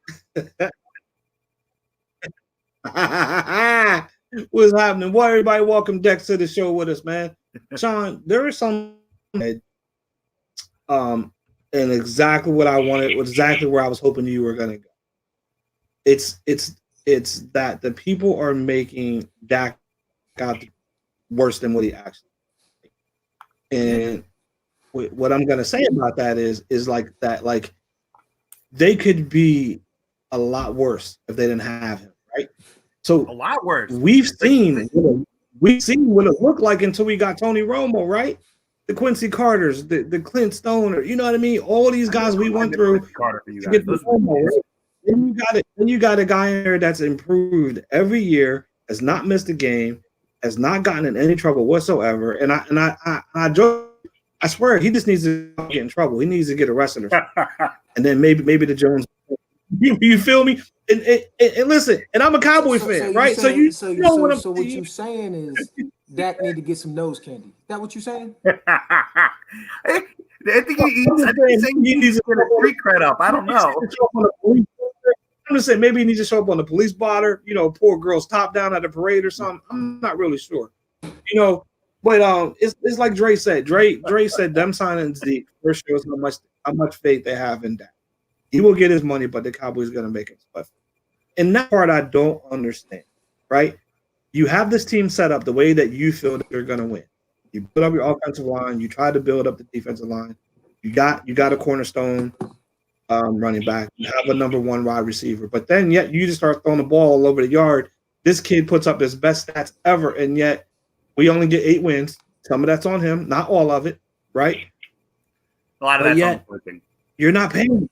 Speaker 3: What's happening? Why everybody welcome Dex to the show with us, man? Sean, there is some and exactly what I wanted, exactly where I was hoping you were gonna go. It's that the people are making Dak out worse than what he actually is. And what I'm gonna say about that is like that, like they could be a lot worse if they didn't have him, right? So
Speaker 2: a lot worse.
Speaker 3: We've seen what it looked like until we got Tony Romo, right? The Quincy Carters, the Clint Stoner, you know what I mean? All these guys we went through to get the Romo, right? Then you got a guy in there that's improved every year, has not missed a game, has not gotten in any trouble whatsoever. And I joke, I swear he just needs to get in trouble. He needs to get arrested or something. And then maybe the Jones. You feel me? And listen, and I'm a Cowboy fan, right?
Speaker 7: So what you're saying is Dak need to get some nose candy. Is that what you're saying?
Speaker 2: I think he needs to get a street cred up. I don't know.
Speaker 3: I'm just saying maybe he needs to show up on the police blotter, poor girl's top down at the parade or something. I'm not really sure. But it's like Dre said. Dre said them signings deep first shows how much faith they have in Dak. He will get his money, but the Cowboys gonna make him suffer. And that part I don't understand, right? You have this team set up the way that you feel that they're gonna win. You build up your offensive line, you try to build up the defensive line. You got a cornerstone running back, you have a number one wide receiver, but then yet you just start throwing the ball all over the yard. This kid puts up his best stats ever, and yet we only get 8 wins. Some of that's on him, not all of it, right?
Speaker 2: A lot of that's on coaching.
Speaker 3: You're not paying him.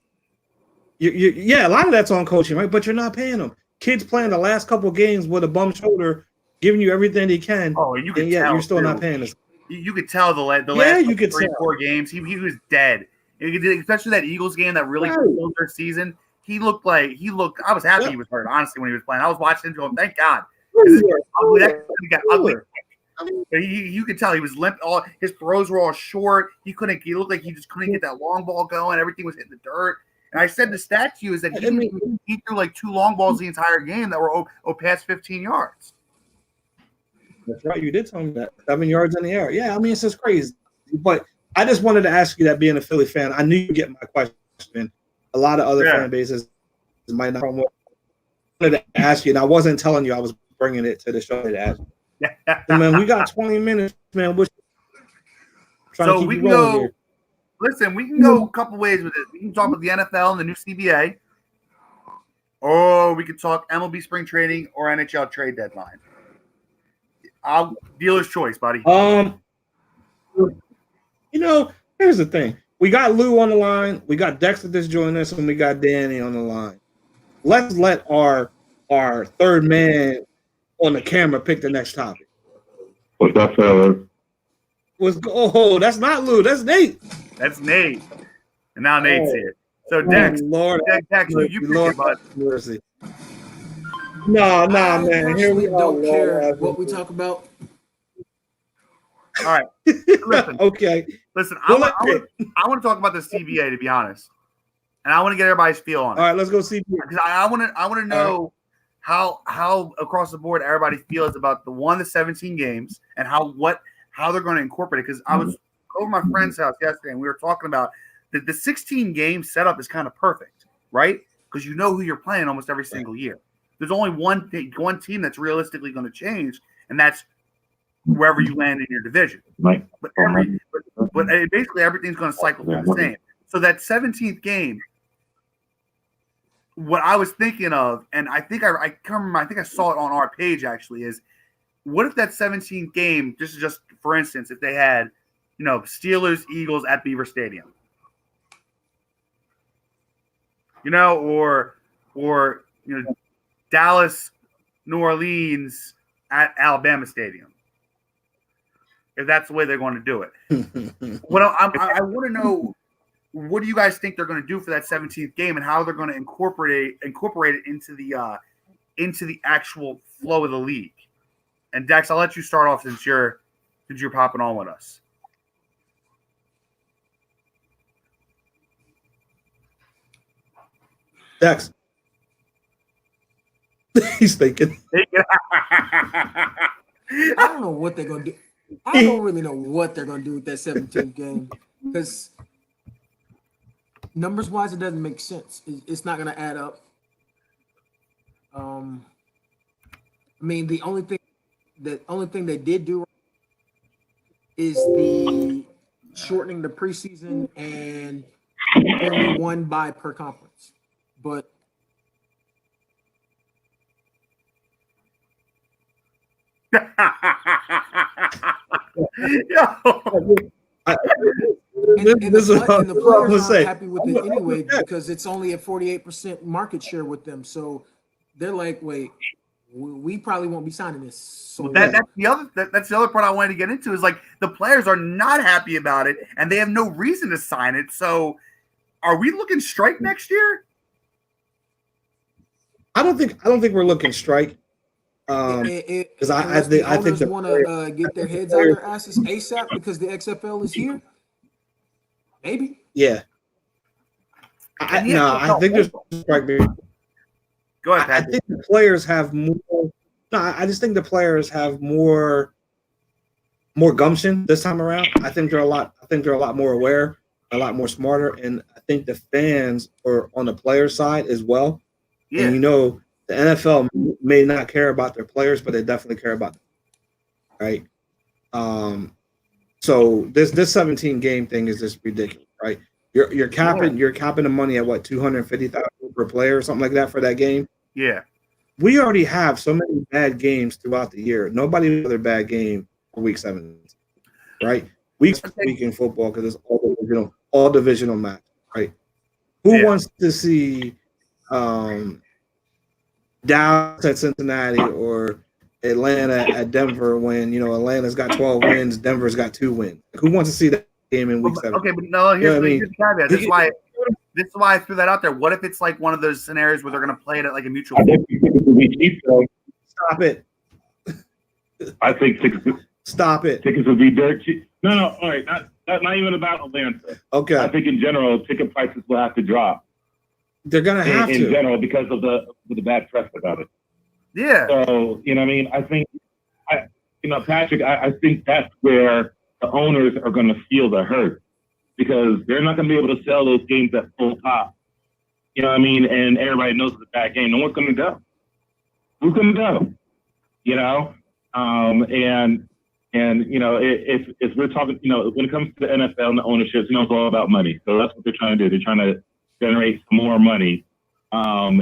Speaker 3: Yeah, a lot of that's on coaching, right? But you're not paying them. Kids playing the last couple games with a bum shoulder, giving you everything he can.
Speaker 2: Oh, and
Speaker 3: you're still not paying us.
Speaker 2: You could tell the last 4 games he was dead. Especially that Eagles game that really killed their season. He looked. I was happy he was hurt. Honestly, when he was playing, I was watching him going, "Thank God." That got ugly.
Speaker 3: I mean,
Speaker 2: you could tell he was limp. All his throws were all short. He looked like he just couldn't get that long ball going. Everything was hitting the dirt. And I said the stat to you is that he threw like 2 long balls the entire game that were past 15 yards.
Speaker 3: That's right. You did tell me that. 7 yards in the air. Yeah, I mean, it's just crazy. But I just wanted to ask you that, being a Philly fan, I knew you'd get my question. A lot of other fan bases might not. I wanted to ask you, and I wasn't telling you I was bringing it to the show to ask you. So, man, we got 20 minutes, man.
Speaker 2: So we can go. Here. Listen, we can go a couple ways with this. We can talk about the NFL and the new CBA, or we could talk MLB Spring Training or NHL trade deadline. Dealer's choice, buddy.
Speaker 3: Here's the thing. We got Lou on the line. We got Dexter just joining us, and we got Danny on the line. Let's let our third man on the camera pick the next topic.
Speaker 4: What's up, fellas?
Speaker 3: That's not Lou. That's Nate.
Speaker 2: That's Nate. And now Nate's here. So Dex,
Speaker 3: Lord,
Speaker 2: Dex, you pick it, bud.
Speaker 3: Mercy. No, man. Here we
Speaker 7: don't care what we talk about.
Speaker 2: All right. Listen.
Speaker 3: Okay.
Speaker 2: Listen, I want to talk about the CBA, to be honest, and I want to get everybody's feel on it.
Speaker 3: All right, let's go CBA.
Speaker 2: Because I want to know how across the board everybody feels about the 17 games and how they're going to incorporate it. Because I was over my friend's house yesterday, and we were talking about the 16 game setup is kind of perfect, right? Because you know who you're playing almost every single year. There's only one team that's realistically going to change, and that's wherever you land in your division.
Speaker 4: Right.
Speaker 2: But basically everything's going to cycle through the same. So that 17th game, what I was thinking of, and I think I can't remember, I think I saw it on our page actually, is what if that 17th game, just for instance, if they had, Steelers, Eagles at Beaver Stadium, or Dallas, New Orleans at Alabama Stadium, if that's the way they're going to do it. I want to know, what do you guys think they're going to do for that 17th game, and how they're going to incorporate it into the actual flow of the league? And Dex, I'll let you start off since you're popping on with us.
Speaker 3: Dex. He's thinking.
Speaker 7: I don't know what they're going to do. I don't really know what they're going to do with that 17th game, because numbers-wise, it doesn't make sense. It's not going to add up. I mean, the only thing they did do is the shortening the preseason and only 1 bye per conference. But the players aren't happy with it anyway, because it's only a 48% market share with them. So they're like, wait, we probably won't be signing this. So
Speaker 2: that's the other part I wanted to get into, is like the players are not happy about it and they have no reason to sign it. So are we looking strike next year?
Speaker 3: I don't think we're looking strike. Because I think the
Speaker 7: want to get their heads out of their asses ASAP because the XFL is here. Maybe.
Speaker 3: Yeah. I think there's strike.
Speaker 2: Go ahead, Pat.
Speaker 3: I think the players have more. No, I just think the players have more gumption this time around. I think they're a lot more aware, a lot more smarter, and I think the fans are on the player side as well. Yeah. And the NFL may not care about their players, but they definitely care about them, right? So this 17 game thing is just ridiculous, right? You're capping the money at what, $250,000 per player or something like that for that game.
Speaker 2: Yeah,
Speaker 3: we already have so many bad games throughout the year. Nobody has another bad game for week 7, right? Week in football, because it's all divisional match, right? Who wants to see Dallas at Cincinnati or Atlanta at Denver when Atlanta's got 12 wins, Denver's got 2 wins? Who wants to see that game in week 7?
Speaker 2: Okay, but no, here's the caveat. This is why I threw that out there. What if it's like one of those scenarios where they're going to play it at like a mutual?
Speaker 3: Stop it.
Speaker 4: I think
Speaker 3: Stop it.
Speaker 4: Tickets would be dirt cheap. No, all right, not even about Atlanta.
Speaker 3: Okay.
Speaker 4: I think in general, ticket prices will have to drop.
Speaker 3: They're gonna have
Speaker 4: in
Speaker 3: to.
Speaker 4: general because of the bad press about it.
Speaker 2: Yeah.
Speaker 4: So, you know what I mean? I think, Patrick, I think that's where the owners are going to feel the hurt because they're not going to be able to sell those games at full pop. You know what I mean? And everybody knows it's a bad game. No one's going to go. Who's going to go? You know? If we're talking, when it comes to the NFL and the ownerships, it's all about money. So that's what they're trying to do. They're trying to generate some more money and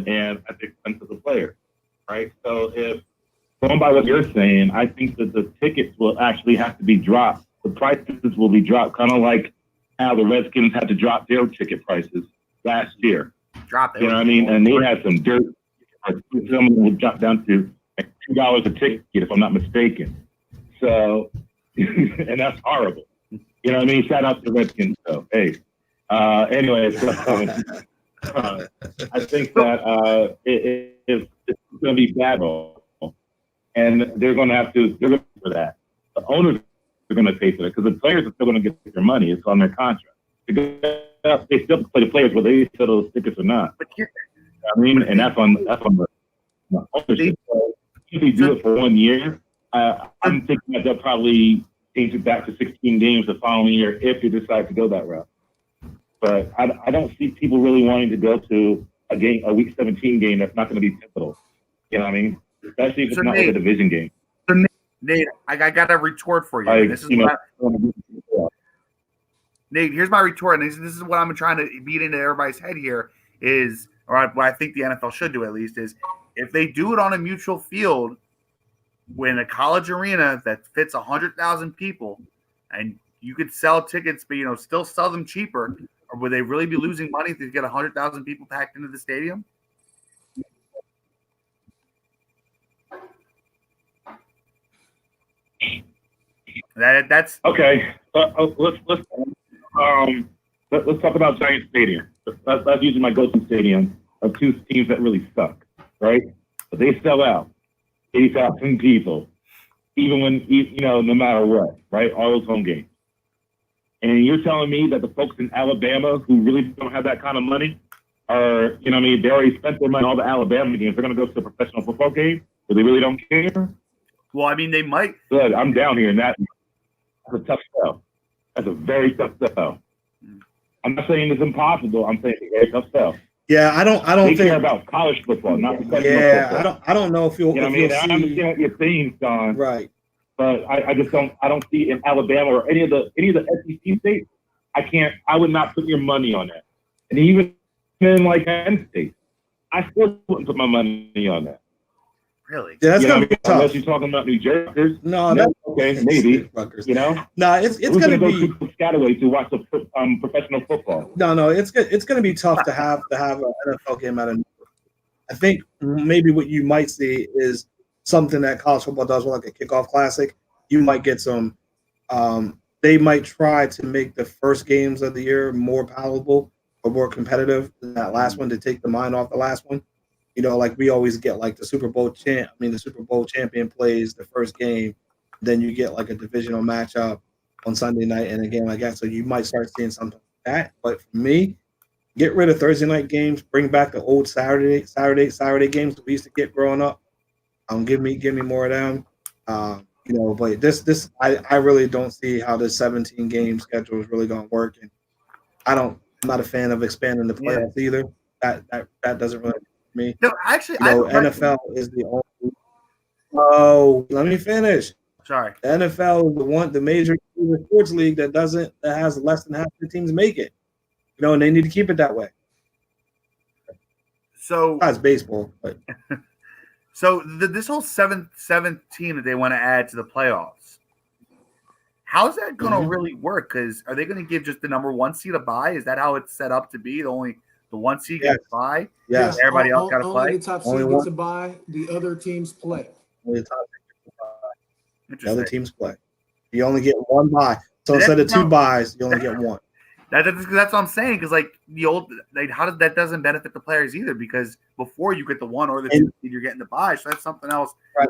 Speaker 4: at the expense of the players, right? So if going by what you're saying, I think that the tickets will actually have to be dropped. The prices will be dropped, kind of like how the Redskins had to drop their ticket prices last year.
Speaker 2: Drop it.
Speaker 4: You know what I mean? And they had some dirt. Some will drop down to like $2 a ticket, if I'm not mistaken. So, and that's horrible. You know what I mean? Shout out to the Redskins, though. Hey. Anyway, so, I think that it's going to be bad, and they're going to have to pay for that. The owners are going to pay for that because the players are still going to get their money. It's on their contract. They still play the players whether they sell those tickets or not. I mean, and that's on the ownership. So if they do it for 1 year, I'm thinking that they'll probably change it back to 16 games the following year if they decide to go that route. But I don't see people really wanting to go to a Week 17 game that's not going to be pivotal. You know what I mean? Especially if it's not like a division game.
Speaker 2: Nate, I got a retort for you. Nate, here's my retort, and this is what I'm trying to beat into everybody's head here is, or what I think the NFL should do at least, is if they do it on a mutual field in a college arena that fits 100,000 people, and you could sell tickets, but still sell them cheaper, or would they really be losing money if they get 100,000 people packed into the stadium? That's
Speaker 4: okay. Let's talk about Giant Stadium. That's usually my go-to stadium of two teams that really suck, right? But they sell out 80,000 people, even when no matter what, right? All those home games. And you're telling me that the folks in Alabama who really don't have that kind of money are, they already spent their money on all the Alabama games. They're going to go to a professional football game where they really don't care?
Speaker 2: Well, I mean, they might.
Speaker 4: Good. I'm down here in that. That's a tough sell. That's a very tough sell. I'm not saying it's impossible. I'm saying it's a very tough sell.
Speaker 3: Yeah, I don't
Speaker 4: they
Speaker 3: think
Speaker 4: care about college football, not professional football.
Speaker 3: I don't know if you'll.
Speaker 4: You know what I mean? I understand what you're saying, Don.
Speaker 3: Right.
Speaker 4: But I just don't. I don't see in Alabama or any of the SEC states. I would not put your money on that. And even in like Penn State, I still wouldn't put my money on that.
Speaker 2: Really?
Speaker 3: Yeah, that's gonna be tough.
Speaker 4: Unless you're talking about New Jersey.
Speaker 3: No,
Speaker 4: okay, maybe. No,
Speaker 3: it's gonna be
Speaker 4: Piscataway to watch the professional football.
Speaker 3: No, it's gonna be tough to have an NFL game out of. I think maybe what you might see is something that college football does, like a kickoff classic. You might get some. They might try to make the first games of the year more palatable or more competitive than that last one to take the mind off the last one. Like we always get like the Super Bowl champion plays the first game, then you get like a divisional matchup on Sunday night and a game like that. So you might start seeing something like that. But for me, get rid of Thursday night games, bring back the old Saturday games that we used to get growing up. Give me more of them. But this I really don't see how this 17 game schedule is really going to work, and I'm not a fan of expanding the playoffs either. That doesn't really. Me.
Speaker 2: No, actually,
Speaker 3: NFL is the only. Oh, let me finish.
Speaker 2: Sorry,
Speaker 3: the NFL is the major sports league that has less than half the teams make it. And they need to keep it that way.
Speaker 2: So
Speaker 3: that's baseball, but
Speaker 2: so this whole seventh team that they want to add to the playoffs. How's that going to really work? Because are they going to give just the number one seed a bye? Is that how it's set up to be? The one seed gets a bye.
Speaker 3: Yeah,
Speaker 2: everybody else got to play.
Speaker 7: Only the top seed gets a bye. The other teams play.
Speaker 3: Only the top seed. The other teams play. You only get one bye. So instead of two byes, you only get one.
Speaker 2: That's what I'm saying. Because how does that doesn't benefit the players either? Because before you get the one or the two seed, you're getting the bye. So that's something else.
Speaker 3: Right.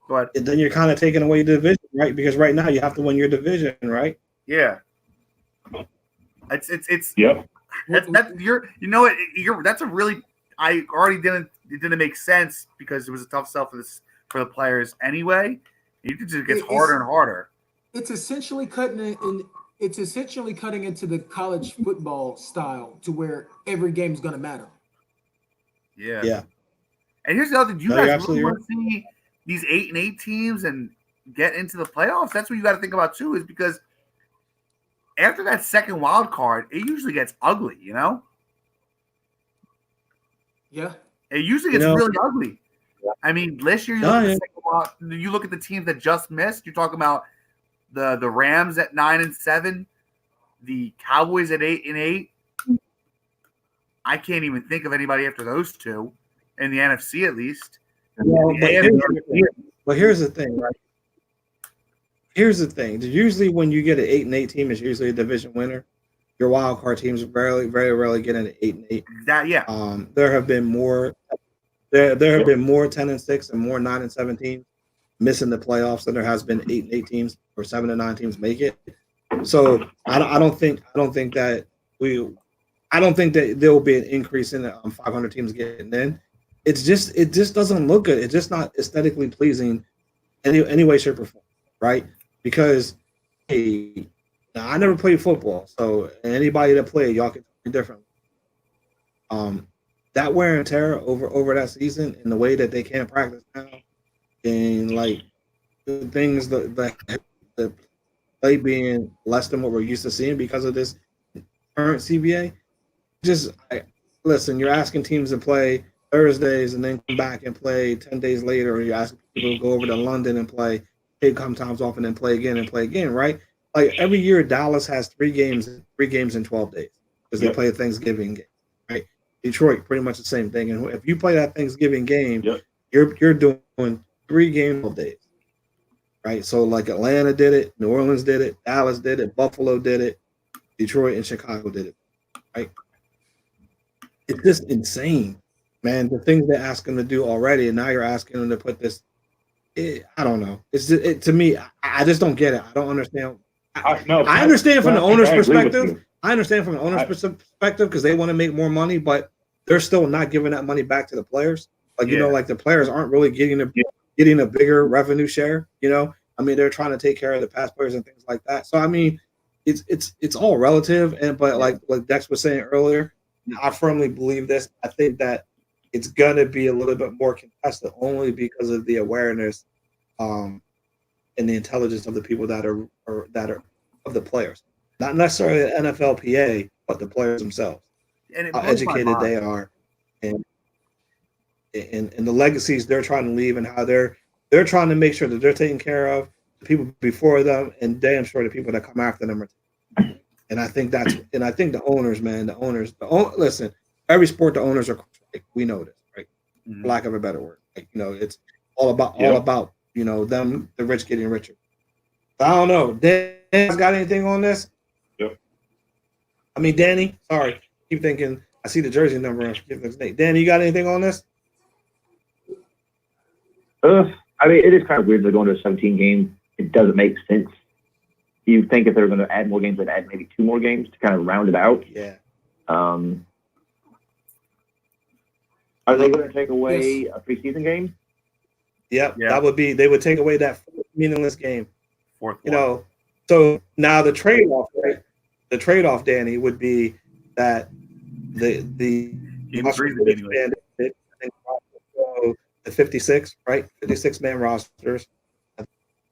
Speaker 2: But
Speaker 3: then you're kind of taking away the division, right? Because right now you have to win your division, right?
Speaker 2: yeah, it's
Speaker 4: Yep.
Speaker 2: that's a really it didn't make sense because it was a tough sell for the players anyway. It just gets harder and harder.
Speaker 7: It's essentially cutting into the college football style to where every game is going to matter.
Speaker 2: Yeah.
Speaker 3: Yeah.
Speaker 2: And here's the other thing: you
Speaker 3: No, you're
Speaker 2: guys really
Speaker 3: absolutely
Speaker 2: want to see these 8-8 teams and get into the playoffs. That's what you got to think about too, is because after that second wild card, it usually gets ugly. You know.
Speaker 7: Yeah.
Speaker 2: It usually gets really ugly. I mean, last year you look at the teams that just missed. You're talking about the Rams at 9-7, the Cowboys at 8-8. I can't even think of anybody after those two in the NFC at least.
Speaker 3: Well, but here's the thing, right? Here's the thing. Usually, when you get an 8-8 team, it's usually a division winner. Your wild card teams very rarely get an 8-8. There have been more. There have been more 10-6 and more 9-7 teams missing the playoffs than there has been 8-8 teams or 7-9 teams make it. So I don't think that there will be an increase in 500 teams getting in. It just doesn't look good. It's just not aesthetically pleasing any way, shape, or form, right? Because hey, now I never played football, so anybody that played, y'all can tell me differently. That wear and tear over that season and the way that they can't practice now, and like the things the play being less than what we're used to seeing because of this current CBA. Listen, you're asking teams to play Thursdays and then come back and play 10 days later, or you're asking people to go over to London and play, take come times off and then play again, right? Like every year, Dallas has 3 games in 12 days because they play a Thanksgiving game, right? Detroit, pretty much the same thing. And if you play that Thanksgiving game, you're doing 3 games 12 days, right? So like Atlanta did it, New Orleans did it, Dallas did it, Buffalo did it, Detroit and Chicago did it, right? It's just insane, man. The things they're asking them to do already, and now you're asking them to put this. I don't know. To me, I just don't get it. I don't understand. I understand from the owner's perspective. I understand from the owner's perspective because they want to make more money, but they're still not giving that money back to the players. Like like the players aren't really getting a bigger revenue share. I mean, they're trying to take care of the past players and things like that. So I mean, it's all relative. But like Dex was saying earlier, I firmly believe this. I think that it's gonna be a little bit more contested only because of the awareness, and the intelligence of the people that are of the players. Not necessarily the NFLPA, but the players themselves. And how educated they are, and the legacies they're trying to leave, and how they're trying to make sure that they're taking care of the people before them, and damn sure the people that come after them are. And I think the owners, man, listen, every sport the owners are, we know this, right? For lack of a better word, it's all about them, the rich getting richer. I don't know. Dan's got anything on this?
Speaker 4: Yep.
Speaker 3: I mean, Danny, sorry. Keep thinking. I see the jersey number. Danny, you got anything on this?
Speaker 6: I mean, it is kind of weird they're going to a 17 game. It doesn't make sense. You think if they're going to add more games, they'd add maybe 2 more games to kind of round it out.
Speaker 3: Yeah.
Speaker 6: Are they going to take away a preseason game?
Speaker 3: Yep. Yeah. They would take away that meaningless game.
Speaker 2: Fourth.
Speaker 3: So now the trade-off, right? The trade-off, Danny, would be that the the 56, right? 56-man rosters.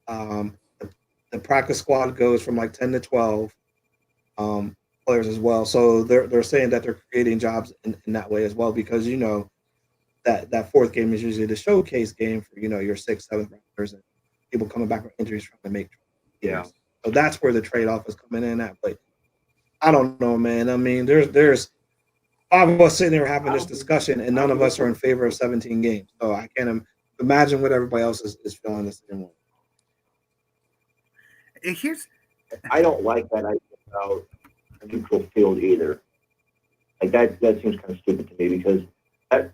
Speaker 3: The practice squad goes from like 10 to 12 players as well. So they're saying that they're creating jobs in that way as well, because that fourth game is usually the showcase game for your 6th, 7th rounders and people coming back from injuries trying to make trades.
Speaker 6: Yeah.
Speaker 3: So that's where the trade-off is coming in at. But I don't know, man. I mean, there's 5 of us sitting here having this discussion, and none of us are in favor of 17 games. So I can't imagine what everybody else is feeling the same way.
Speaker 6: I don't like that idea about a neutral field either. Like that seems kind of stupid to me, because that's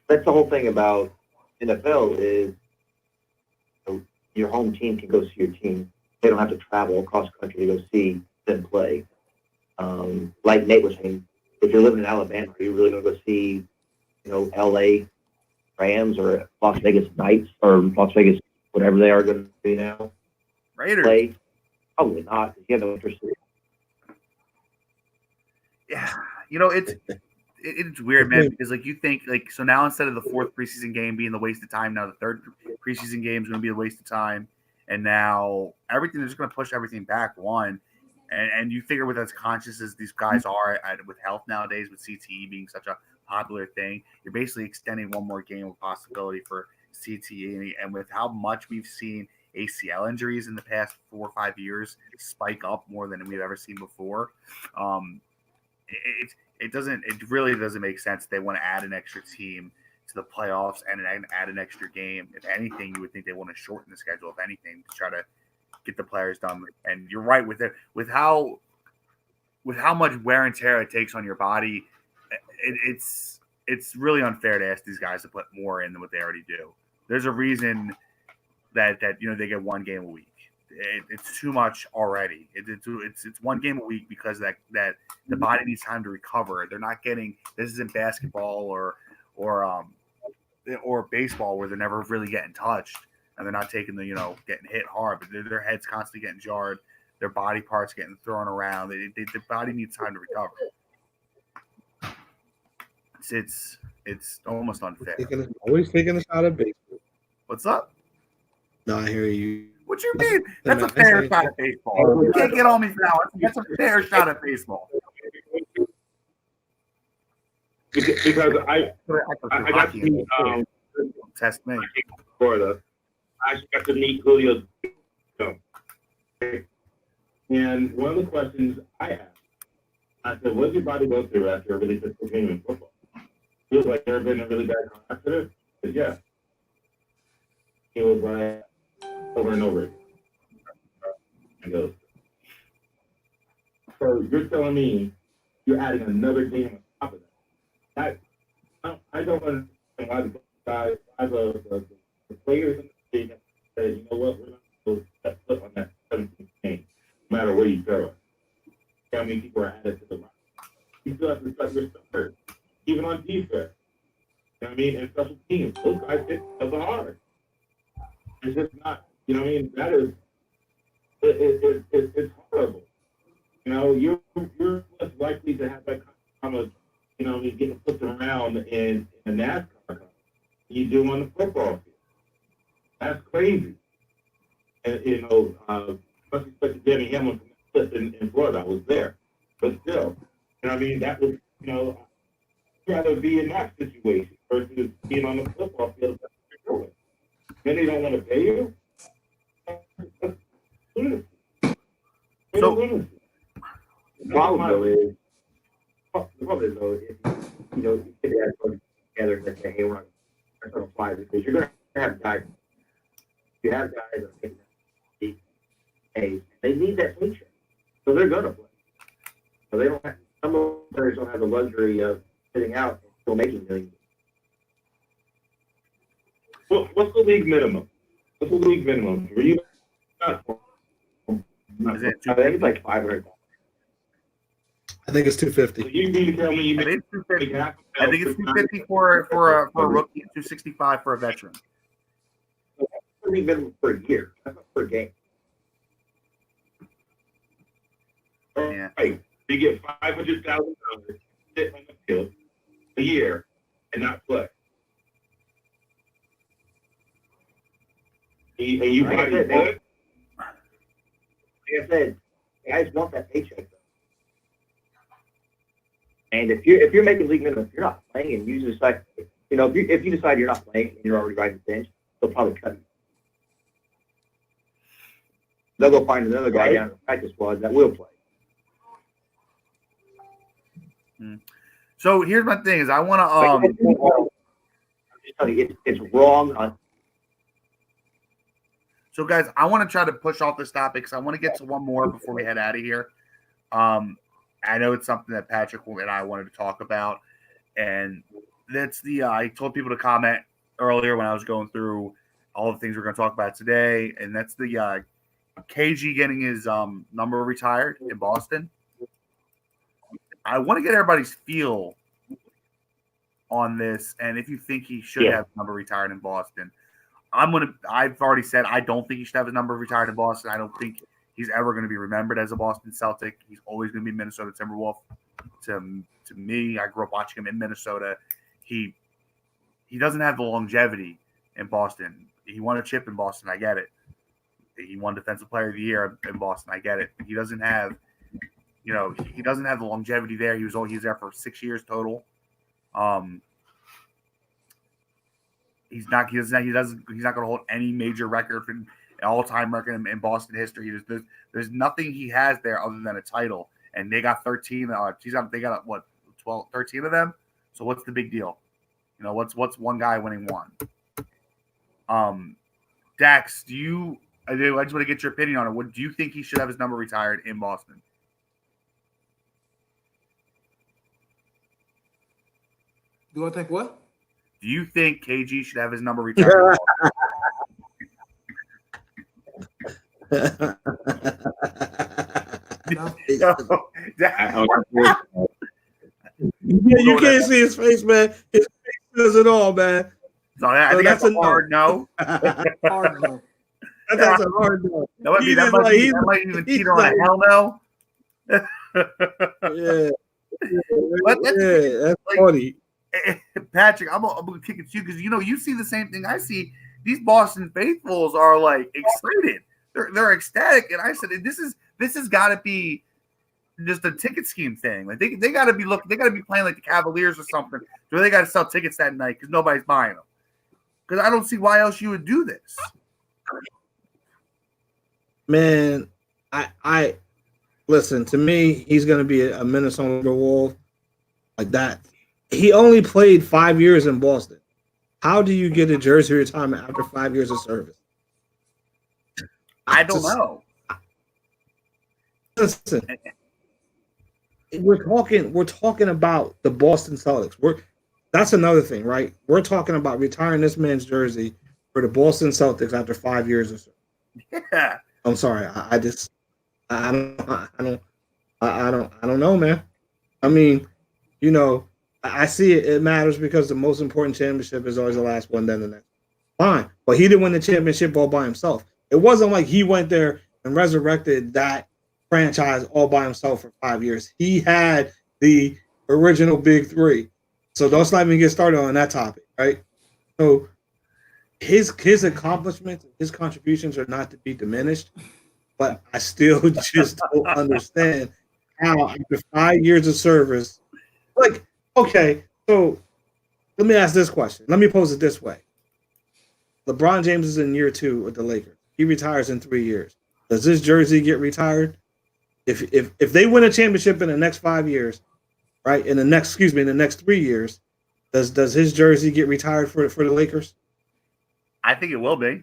Speaker 6: the whole thing about NFL is Your home team can go see your team. They don't have to travel across country to go see them play. Like Nate was saying, if you're living in Alabama, are you really going to go see, L.A. Rams or Las Vegas Knights or Las Vegas, whatever they are going to be now?
Speaker 2: Raiders.
Speaker 6: Play? Probably not. You have no interest in it.
Speaker 2: Yeah, it's weird, man, because like you think like so now instead of the fourth preseason game being the waste of time, now the third preseason game is going to be a waste of time, and now everything is just going to push everything back one, and you figure with as conscious as these guys are with health nowadays, with CTE being such a popular thing, you're basically extending one more game of possibility for CTE, and with how much we've seen ACL injuries in the past 4 or 5 years spike up more than we've ever seen before. It really doesn't make sense. They want to add an extra team to the playoffs and add an extra game. If anything, you would think they want to shorten the schedule, if anything, to try to get the players done. And you're right with it, with how much wear and tear it takes on your body. It's really unfair to ask these guys to put more in than what they already do. There's a reason that they get one game a week. It's too much already. It's one game a week because that the body needs time to recover. They're not getting, this isn't basketball or baseball where they're never really getting touched and they're not taking the getting hit hard, but their heads constantly getting jarred, their body parts getting thrown around. The body needs time to recover. It's almost unfair.
Speaker 3: Always taking a shot at baseball.
Speaker 2: What's up?
Speaker 3: No, I hear you.
Speaker 2: What you mean? That's a fair shot at baseball. You can't get on me now. That's a fair shot at baseball.
Speaker 4: Because I got to
Speaker 2: test me.
Speaker 4: Florida. I actually got to meet Julio. And one of the questions I asked, I said, "What did your body go through after a really difficult game in football?" He was like, "Ever been in a really bad car accident?" I said, "Yeah." He was like, over and over again. I go, so you're telling me you're adding another game on top of that? I don't understand why the guys, the players in the league say, you know what, we're not going to set foot on that 17th game, no matter where you throw it. How many people are added to the line? You still have to set your starters, even on defense. You know what I mean? And special teams, those guys hit the hard. It's just not. You know what I mean? That is, it's horrible. You're less likely to have that kind of, getting flipped around in a NASCAR car than you do on the football field. That's crazy. And, especially Danny Hamlin in Florida, I was there. But still, that was, I'd rather be in that situation versus being on the football field. Then they don't want to pay you.
Speaker 2: So,
Speaker 6: the problem is, if you get the guys together and say, hey, we're not going to apply this, because you're going to have guys. You have guys that are taking that pay, they need that paycheck, so they're going to play. So they don't have, some of the players don't have the luxury of sitting out and still making millions.
Speaker 4: Well, what's the league minimum? What's the league minimum? Were you not?
Speaker 2: Is it
Speaker 6: I think it's like 500.
Speaker 3: I think it's 250.
Speaker 4: So you mean to tell me you
Speaker 2: I
Speaker 4: make
Speaker 2: think it's 250. I think it's 250 for a rookie and 265 for a veteran.
Speaker 6: That's the league minimum per year. That's not per game.
Speaker 2: Yeah.
Speaker 4: Right. You get $500,000 sit on the field a year and not play. And you
Speaker 6: Like I said, guys want that paycheck though. And if you're making league minimum, if you're not playing and you decide, if you decide you're not playing and you're already riding the bench, they'll probably cut you. They'll go find another guy down in the practice squad that will play.
Speaker 2: So here's my thing: is I want to
Speaker 6: I'm just telling you, it's wrong.
Speaker 2: So guys, I want to try to push off this topic because I want to get to one more before we head out of here. I know it's something that Patrick and I wanted to talk about, and that's I told people to comment earlier when I was going through all the things we're going to talk about today, and that's the KG getting his number retired in Boston. I want to get everybody's feel on this, and if you think he should have his number retired in Boston. I've already said I don't think he should have his number retired in Boston. I don't think he's ever going to be remembered as a Boston Celtic. He's always going to be Minnesota Timberwolf. To me, I grew up watching him in Minnesota. He doesn't have the longevity in Boston. He won a chip in Boston. I get it. He won Defensive Player of the Year in Boston. I get it. He doesn't have, he doesn't have the longevity there. He was there for 6 years total. He's not going to hold any major record, an all-time record in Boston history. There's nothing he has there other than a title, and they got 13. They got what 12, 13 of them. So what's the big deal? What's one guy winning one? Dax, I just want to get your opinion on it. What do you think he should have his number retired in Boston?
Speaker 7: Do I think what?
Speaker 2: Do you think KG should have his number retired?
Speaker 3: You can't see his face, man. His face says it all, man.
Speaker 2: So I think that's a hard no.
Speaker 7: Hard no.
Speaker 3: That's a hard no.
Speaker 2: That might even teeter on a hell no.
Speaker 3: Yeah. That's
Speaker 2: like,
Speaker 3: funny.
Speaker 2: Patrick, I'm gonna kick it to you because you see the same thing I see. These Boston faithfuls are like excited. They're ecstatic, and I said this has got to be just a ticket scheme thing. Like they got to be they got to be playing like the Cavaliers or something. So they got to sell tickets that night because nobody's buying them. Because I don't see why else you would do this.
Speaker 3: Man, I listen, to me, he's gonna be a Minnesota Wolf like that. He only played 5 years in Boston. How do you get a jersey retirement after 5 years of service?
Speaker 2: I don't know.
Speaker 3: Listen, we're talking about the Boston Celtics. That's another thing, right? We're talking about retiring this man's jersey for the Boston Celtics after 5 years of service.
Speaker 2: Yeah.
Speaker 3: I'm sorry. I don't know, man. I mean, I see it matters because the most important championship is always the last one, then the next. Fine. But he didn't win the championship all by himself. It wasn't like he went there and resurrected that franchise all by himself for 5 years. He had the original big three. So don't let me get started on that topic, right? So his accomplishments, his contributions are not to be diminished, but I still just don't understand how after 5 years of service, like, okay, so let me ask this question. Let me pose it this way. LeBron James is in year 2 with the Lakers. He retires in 3 years. Does this jersey get retired? If they win a championship in the next 5 years, right? In the next 3 years, does his jersey get retired for the Lakers?
Speaker 2: I think it will be.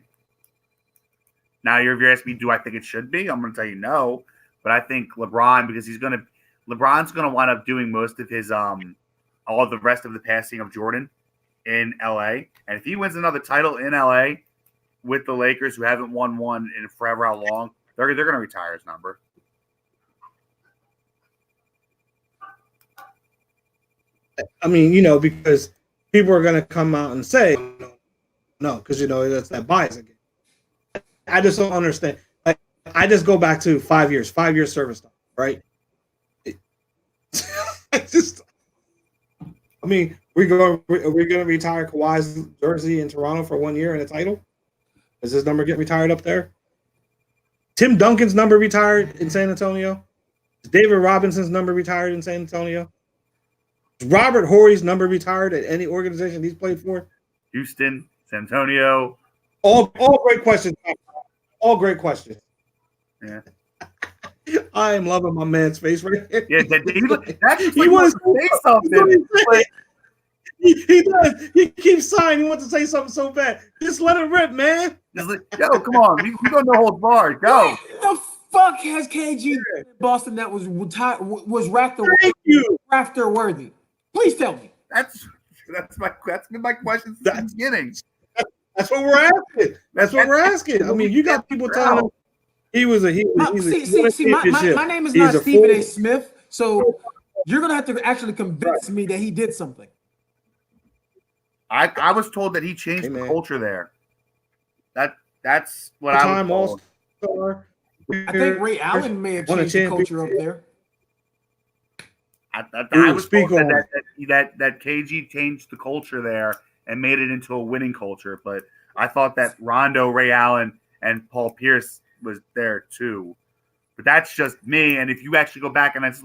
Speaker 2: Now, if you're asking me, do I think it should be? I'm going to tell you no. But I think LeBron, because LeBron's going to wind up doing most of his all the rest of the passing of Jordan in LA. And if he wins another title in LA with the Lakers, who haven't won one in forever how long, they're going to retire his number.
Speaker 3: I mean, because people are going to come out and say no, because that's that bias again. I just don't understand. Like, I just go back to 5 years, 5 year service time, right? We're going to retire Kawhi's jersey in Toronto for 1 year and a title. Does his number get retired up there? Tim Duncan's number retired in San Antonio. Is David Robinson's number retired in San Antonio? Is Robert Horry's number retired at any organization he's played for?
Speaker 2: Houston, San Antonio.
Speaker 3: All great questions. All great questions.
Speaker 2: Yeah.
Speaker 3: I am loving my man's face right here.
Speaker 2: Yeah, he wants to say something.
Speaker 3: He does. He keeps sighing. He wants to say something so bad. Just let it rip, man.
Speaker 2: Yo, come on. We don't know hold bar. Go.
Speaker 7: The fuck has KG in Boston that was rafter worthy? Please tell me.
Speaker 2: That's been my question since the beginning.
Speaker 3: That's what we're asking. That's what we're asking. I mean, you got people telling him he's a
Speaker 7: my name is not Stephen A. Smith, so you're gonna have to actually convince me that he did something.
Speaker 2: I was told that he changed the culture there. That's what I was told.
Speaker 3: All-star.
Speaker 7: I think Ray Allen may have changed the culture up there.
Speaker 2: I was told that KG changed the culture there and made it into a winning culture, but I thought that Rondo, Ray Allen, and Paul Pierce was there too. But that's just me. And if you actually go back and this is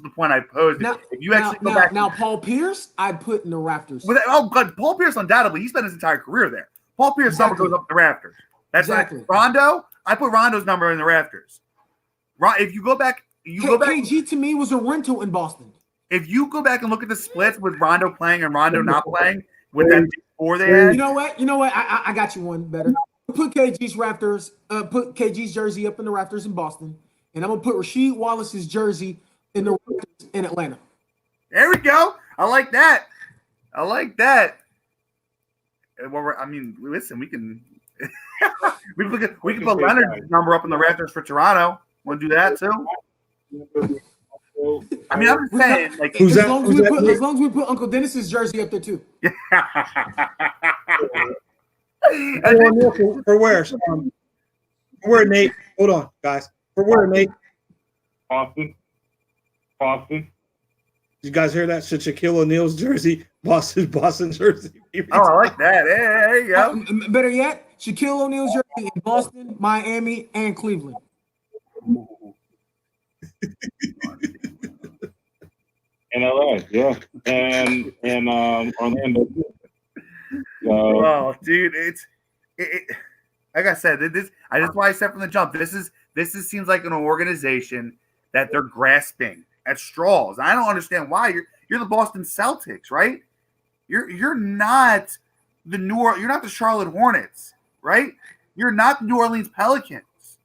Speaker 2: the point I posed.
Speaker 7: Now,
Speaker 2: if you actually go back
Speaker 7: now, Paul Pierce, I'd put in the rafters.
Speaker 2: God, Paul Pierce undoubtedly he spent his entire career there. Paul Pierce number goes up the rafters. That's exactly Rondo. I put Rondo's number in the rafters. If you go back,
Speaker 7: KG to me was a rental in Boston.
Speaker 2: If you go back and look at the splits with Rondo playing and Rondo not playing, with that before they had,
Speaker 7: you know what? I got you one better. Put KG's rafters. Put KG's jersey up in the rafters in Boston, and I'm gonna put Rasheed Wallace's jersey in the rafters in Atlanta.
Speaker 2: There we go. I like that. Well, listen, we can we can put Leonard's number up in the rafters for Toronto. Want to do that too? I mean, I'm just saying, like,
Speaker 7: as long as we put Uncle Dennis's jersey up there too.
Speaker 3: For where? For where, Nate? Hold on, guys. For where, Nate?
Speaker 4: Boston.
Speaker 3: You guys hear that? Shaquille O'Neal's jersey, Boston jersey.
Speaker 2: Oh, I like that. Yeah, there you go.
Speaker 7: Better yet, Shaquille O'Neal's jersey in Boston, Miami, and Cleveland.
Speaker 4: In LA, yeah, and Orlando.
Speaker 2: Well, dude, it's like I said, that's why I said from the jump. This seems like an organization that they're grasping at straws. I don't understand why. You're the Boston Celtics, right? You're not you're not the Charlotte Hornets, right? You're not the New Orleans Pelicans.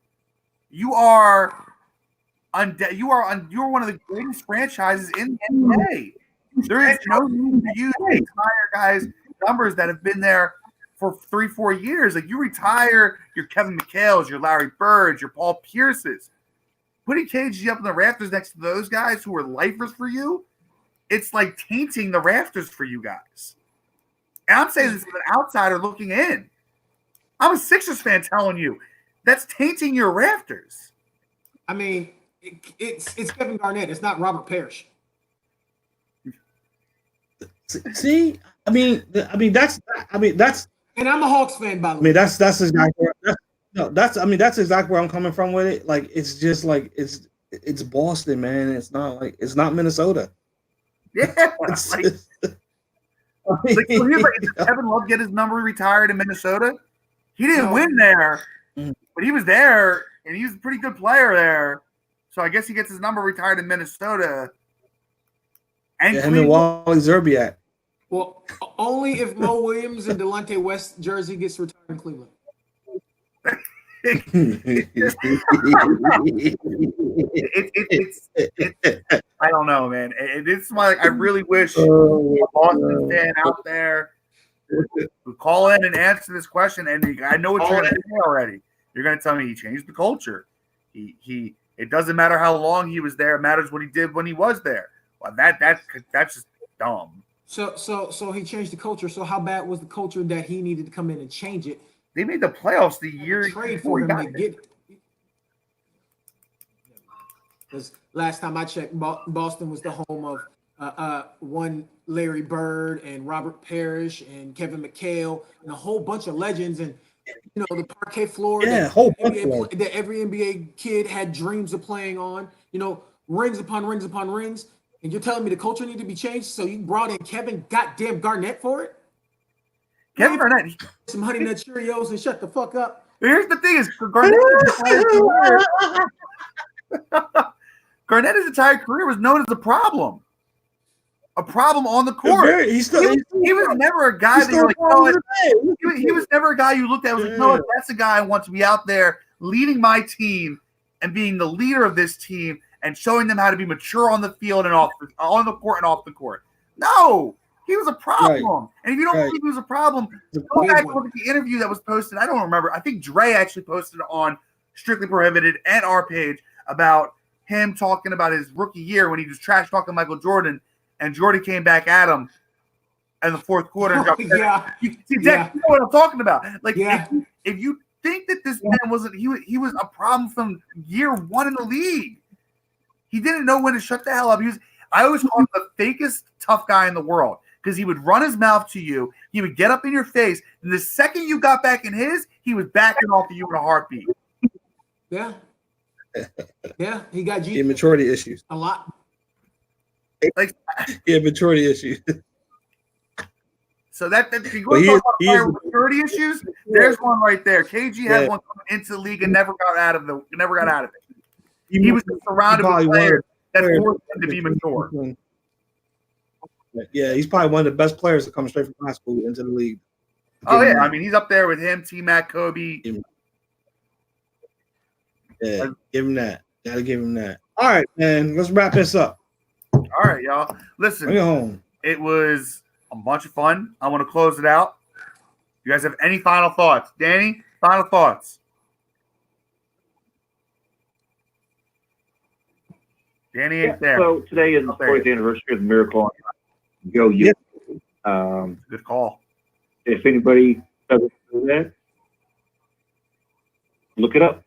Speaker 2: You're one of the greatest franchises in the NBA. There is no need to use the entire guys' numbers that have been there for 3-4 years. Like, you retire your Kevin McHale's, your Larry Birds, your Paul Pierce's. Putting KG up in the rafters next to those guys who are lifers for you, it's like tainting the rafters for you guys. And I'm saying this as an outsider looking in. I'm a Sixers fan telling you that's tainting your rafters.
Speaker 7: I mean, it's Kevin Garnett. It's not Robert Parrish.
Speaker 3: See, I mean that's.
Speaker 7: And I'm a Hawks fan, by the way.
Speaker 3: I mean, that's exactly. That's exactly where I'm coming from with it. Like, it's just like it's Boston, man. It's not Minnesota.
Speaker 2: Yeah. Did Kevin Love get his number retired in Minnesota? He didn't win there, but he was there, and he was a pretty good player there. So I guess he gets his number retired in Minnesota. And
Speaker 3: him and Wally Zerbiak.
Speaker 7: Well, only if Mo Williams and Delonte West jersey gets retired in Cleveland.
Speaker 2: I don't know, man. It's why I really wish a Boston fan out there would call in and answer this question. And I know what you're going to say already. You're going to tell me he changed the culture. It doesn't matter how long he was there. It matters what he did when he was there. Well, that's just dumb.
Speaker 7: So he changed the culture. So how bad was the culture that he needed to come in and change it?
Speaker 2: They made the playoffs the year
Speaker 7: trade for him to get it. Because last time I checked, Boston was the home of one Larry Bird and Robert Parrish and Kevin McHale and a whole bunch of legends, and the parquet floor that every NBA kid had dreams of playing on. Rings upon rings upon rings. And you're telling me the culture need to be changed, so you brought in Kevin goddamn Garnett for it?
Speaker 2: Kevin Garnett,
Speaker 7: some Honey Nut Cheerios and shut the fuck up.
Speaker 2: Here's the thing: is Garnett's entire career was known as a problem on the court. He was never a guy that you're like, he was never a guy you looked at and was like, no, that's a guy I want to be out there leading my team and being the leader of this team and showing them how to be mature on the field and on the court and off the court. No, he was a problem.
Speaker 3: Right.
Speaker 2: And if you don't
Speaker 3: Right.
Speaker 2: believe he was a problem, go back and look at the interview that was posted. I don't remember. I think Dre actually posted on Strictly Prohibited and our page about him talking about his rookie year when he was trash talking Michael Jordan, and Jordan came back at him in the fourth quarter. And dropped
Speaker 7: Yeah.
Speaker 2: See, Jack, you know what I'm talking about. Like,
Speaker 7: Yeah.
Speaker 2: if you think that this man wasn't, he was a problem from year one in the league. He didn't know when to shut the hell up. I always called him the fakest tough guy in the world because he would run his mouth to you. He would get up in your face. And the second you got back in his, he was backing off of you in a heartbeat.
Speaker 7: Yeah. Yeah. He got G
Speaker 3: Immaturity issues.
Speaker 7: a lot.
Speaker 2: Like,
Speaker 3: Immaturity issues.
Speaker 2: so that if you
Speaker 3: But
Speaker 2: go talk about
Speaker 3: he is-
Speaker 2: player with maturity issues, there's one right there. KG had
Speaker 3: Yeah.
Speaker 2: one coming into the league and never got out of it. He was surrounded
Speaker 3: probably
Speaker 2: with
Speaker 3: one of
Speaker 2: players that
Speaker 3: players-
Speaker 2: forced him to be mature.
Speaker 3: Yeah, he's probably one of the best players to come straight from high school into the league.
Speaker 2: Oh yeah, I mean he's up there with him, T-Mac, Kobe.
Speaker 3: Yeah, give him that. Gotta give him that. All right, man. Let's wrap this up.
Speaker 2: All right, y'all. Listen,
Speaker 3: Bring it home.
Speaker 2: it was a bunch of fun. I want to close it out. You guys have any final thoughts? Danny, final thoughts? Danny ain't there.
Speaker 6: So today is the 40th anniversary of the Miracle on Ice. Go you.
Speaker 2: Good call.
Speaker 6: If anybody doesn't know that, look it up.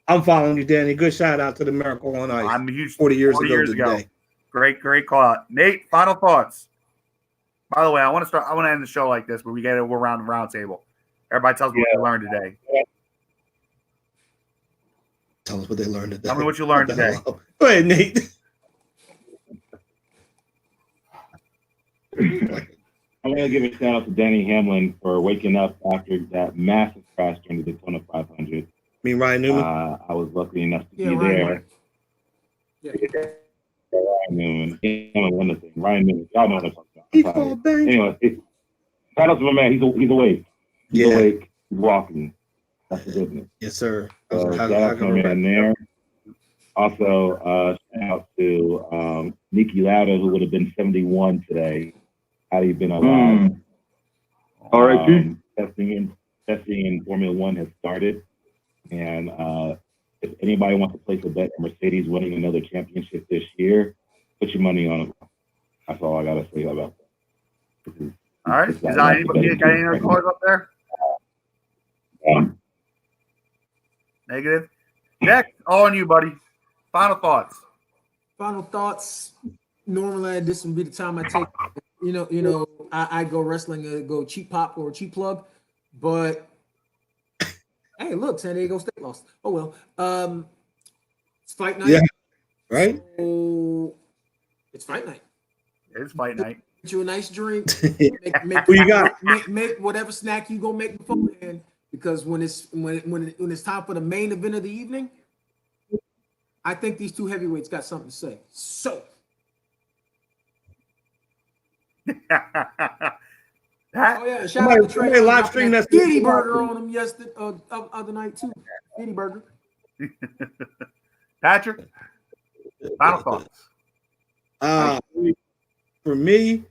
Speaker 3: I'm following you, Danny. Good shout out to the Miracle on Ice.
Speaker 2: I'm a huge
Speaker 3: 40 years ago today.
Speaker 2: Great call out. Nate, final thoughts. By the way, I want to end the show like this where we get over around the round table. Everybody tells me what they learned today.
Speaker 3: Tell us what they learned today.
Speaker 2: Tell me what you learned today.
Speaker 3: Go ahead, Nate.
Speaker 4: I'm going to give a shout out to Danny Hamlin for waking up after that massive crash during the Daytona 500.
Speaker 3: You mean Ryan Newman?
Speaker 4: I was lucky enough to be
Speaker 7: Ryan
Speaker 4: there.
Speaker 7: Newman.
Speaker 4: Ryan Newman. He won the thing. Ryan Newman. Y'all know what I'm talking about.
Speaker 3: He called bang.
Speaker 4: Anyway, shout out to my man. He's awake. He's
Speaker 3: Yeah.
Speaker 4: awake. He's walking. That's the business.
Speaker 3: Yes, sir.
Speaker 4: Shout out to my man there. Also, shout out to Niki Lauda, who would have been 71 today had he been alive.
Speaker 6: R.I.P.
Speaker 4: Testing in Formula One has started, and if anybody wants to place a bet on Mercedes winning another championship this year, put your money on it. That's all I gotta say about that.
Speaker 2: All right. Is that anybody got any other callers up there? Negative. Jack, all on you, buddy. Final thoughts.
Speaker 7: Final thoughts. Normally, this would be the time I take. I go wrestling, go cheap pop or cheap plug, but hey, look, San Diego State lost. Oh well. It's fight night.
Speaker 3: Yeah. Right?
Speaker 7: So it's fight night.
Speaker 2: It's fight night.
Speaker 7: Get you a nice drink.
Speaker 3: Who you got?
Speaker 7: Make whatever snack you gonna make beforehand, because when it's time for the main event of the evening, I think these two heavyweights got something to say. So. Oh yeah, shout out to Trey.
Speaker 3: Somebody live stream that
Speaker 7: Giddy burger on him yesterday, other night too. Giddy burger.
Speaker 2: Patrick, final thoughts.
Speaker 3: For me,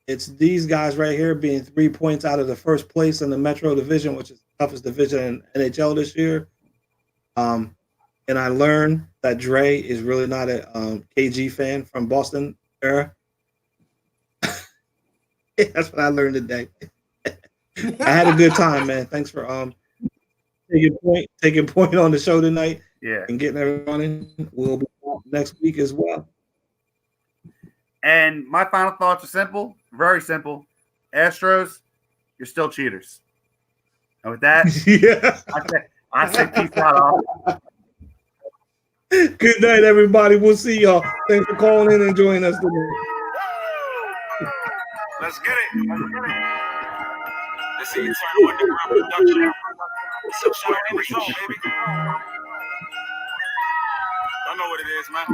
Speaker 3: it's these guys right here being 3 points out of the first place in the Metro Division, which is the toughest division in NHL this year. And I learned that Dre is really not a KG fan from Boston era. That's what I learned today. I had a good time, man. Thanks for taking point on the show tonight.
Speaker 2: Yeah.
Speaker 3: And getting everyone in. We'll be back next week as well.
Speaker 2: And my final thoughts are simple, very simple. Astros, you're still cheaters. And with that,
Speaker 3: Yeah.
Speaker 2: I say peace out. All.
Speaker 3: Good night, everybody. We'll see y'all. Thanks for calling in and joining us today.
Speaker 1: Let's get it. Let's see you turn underground production. Sunshine in the zone, baby. I know what it is, man.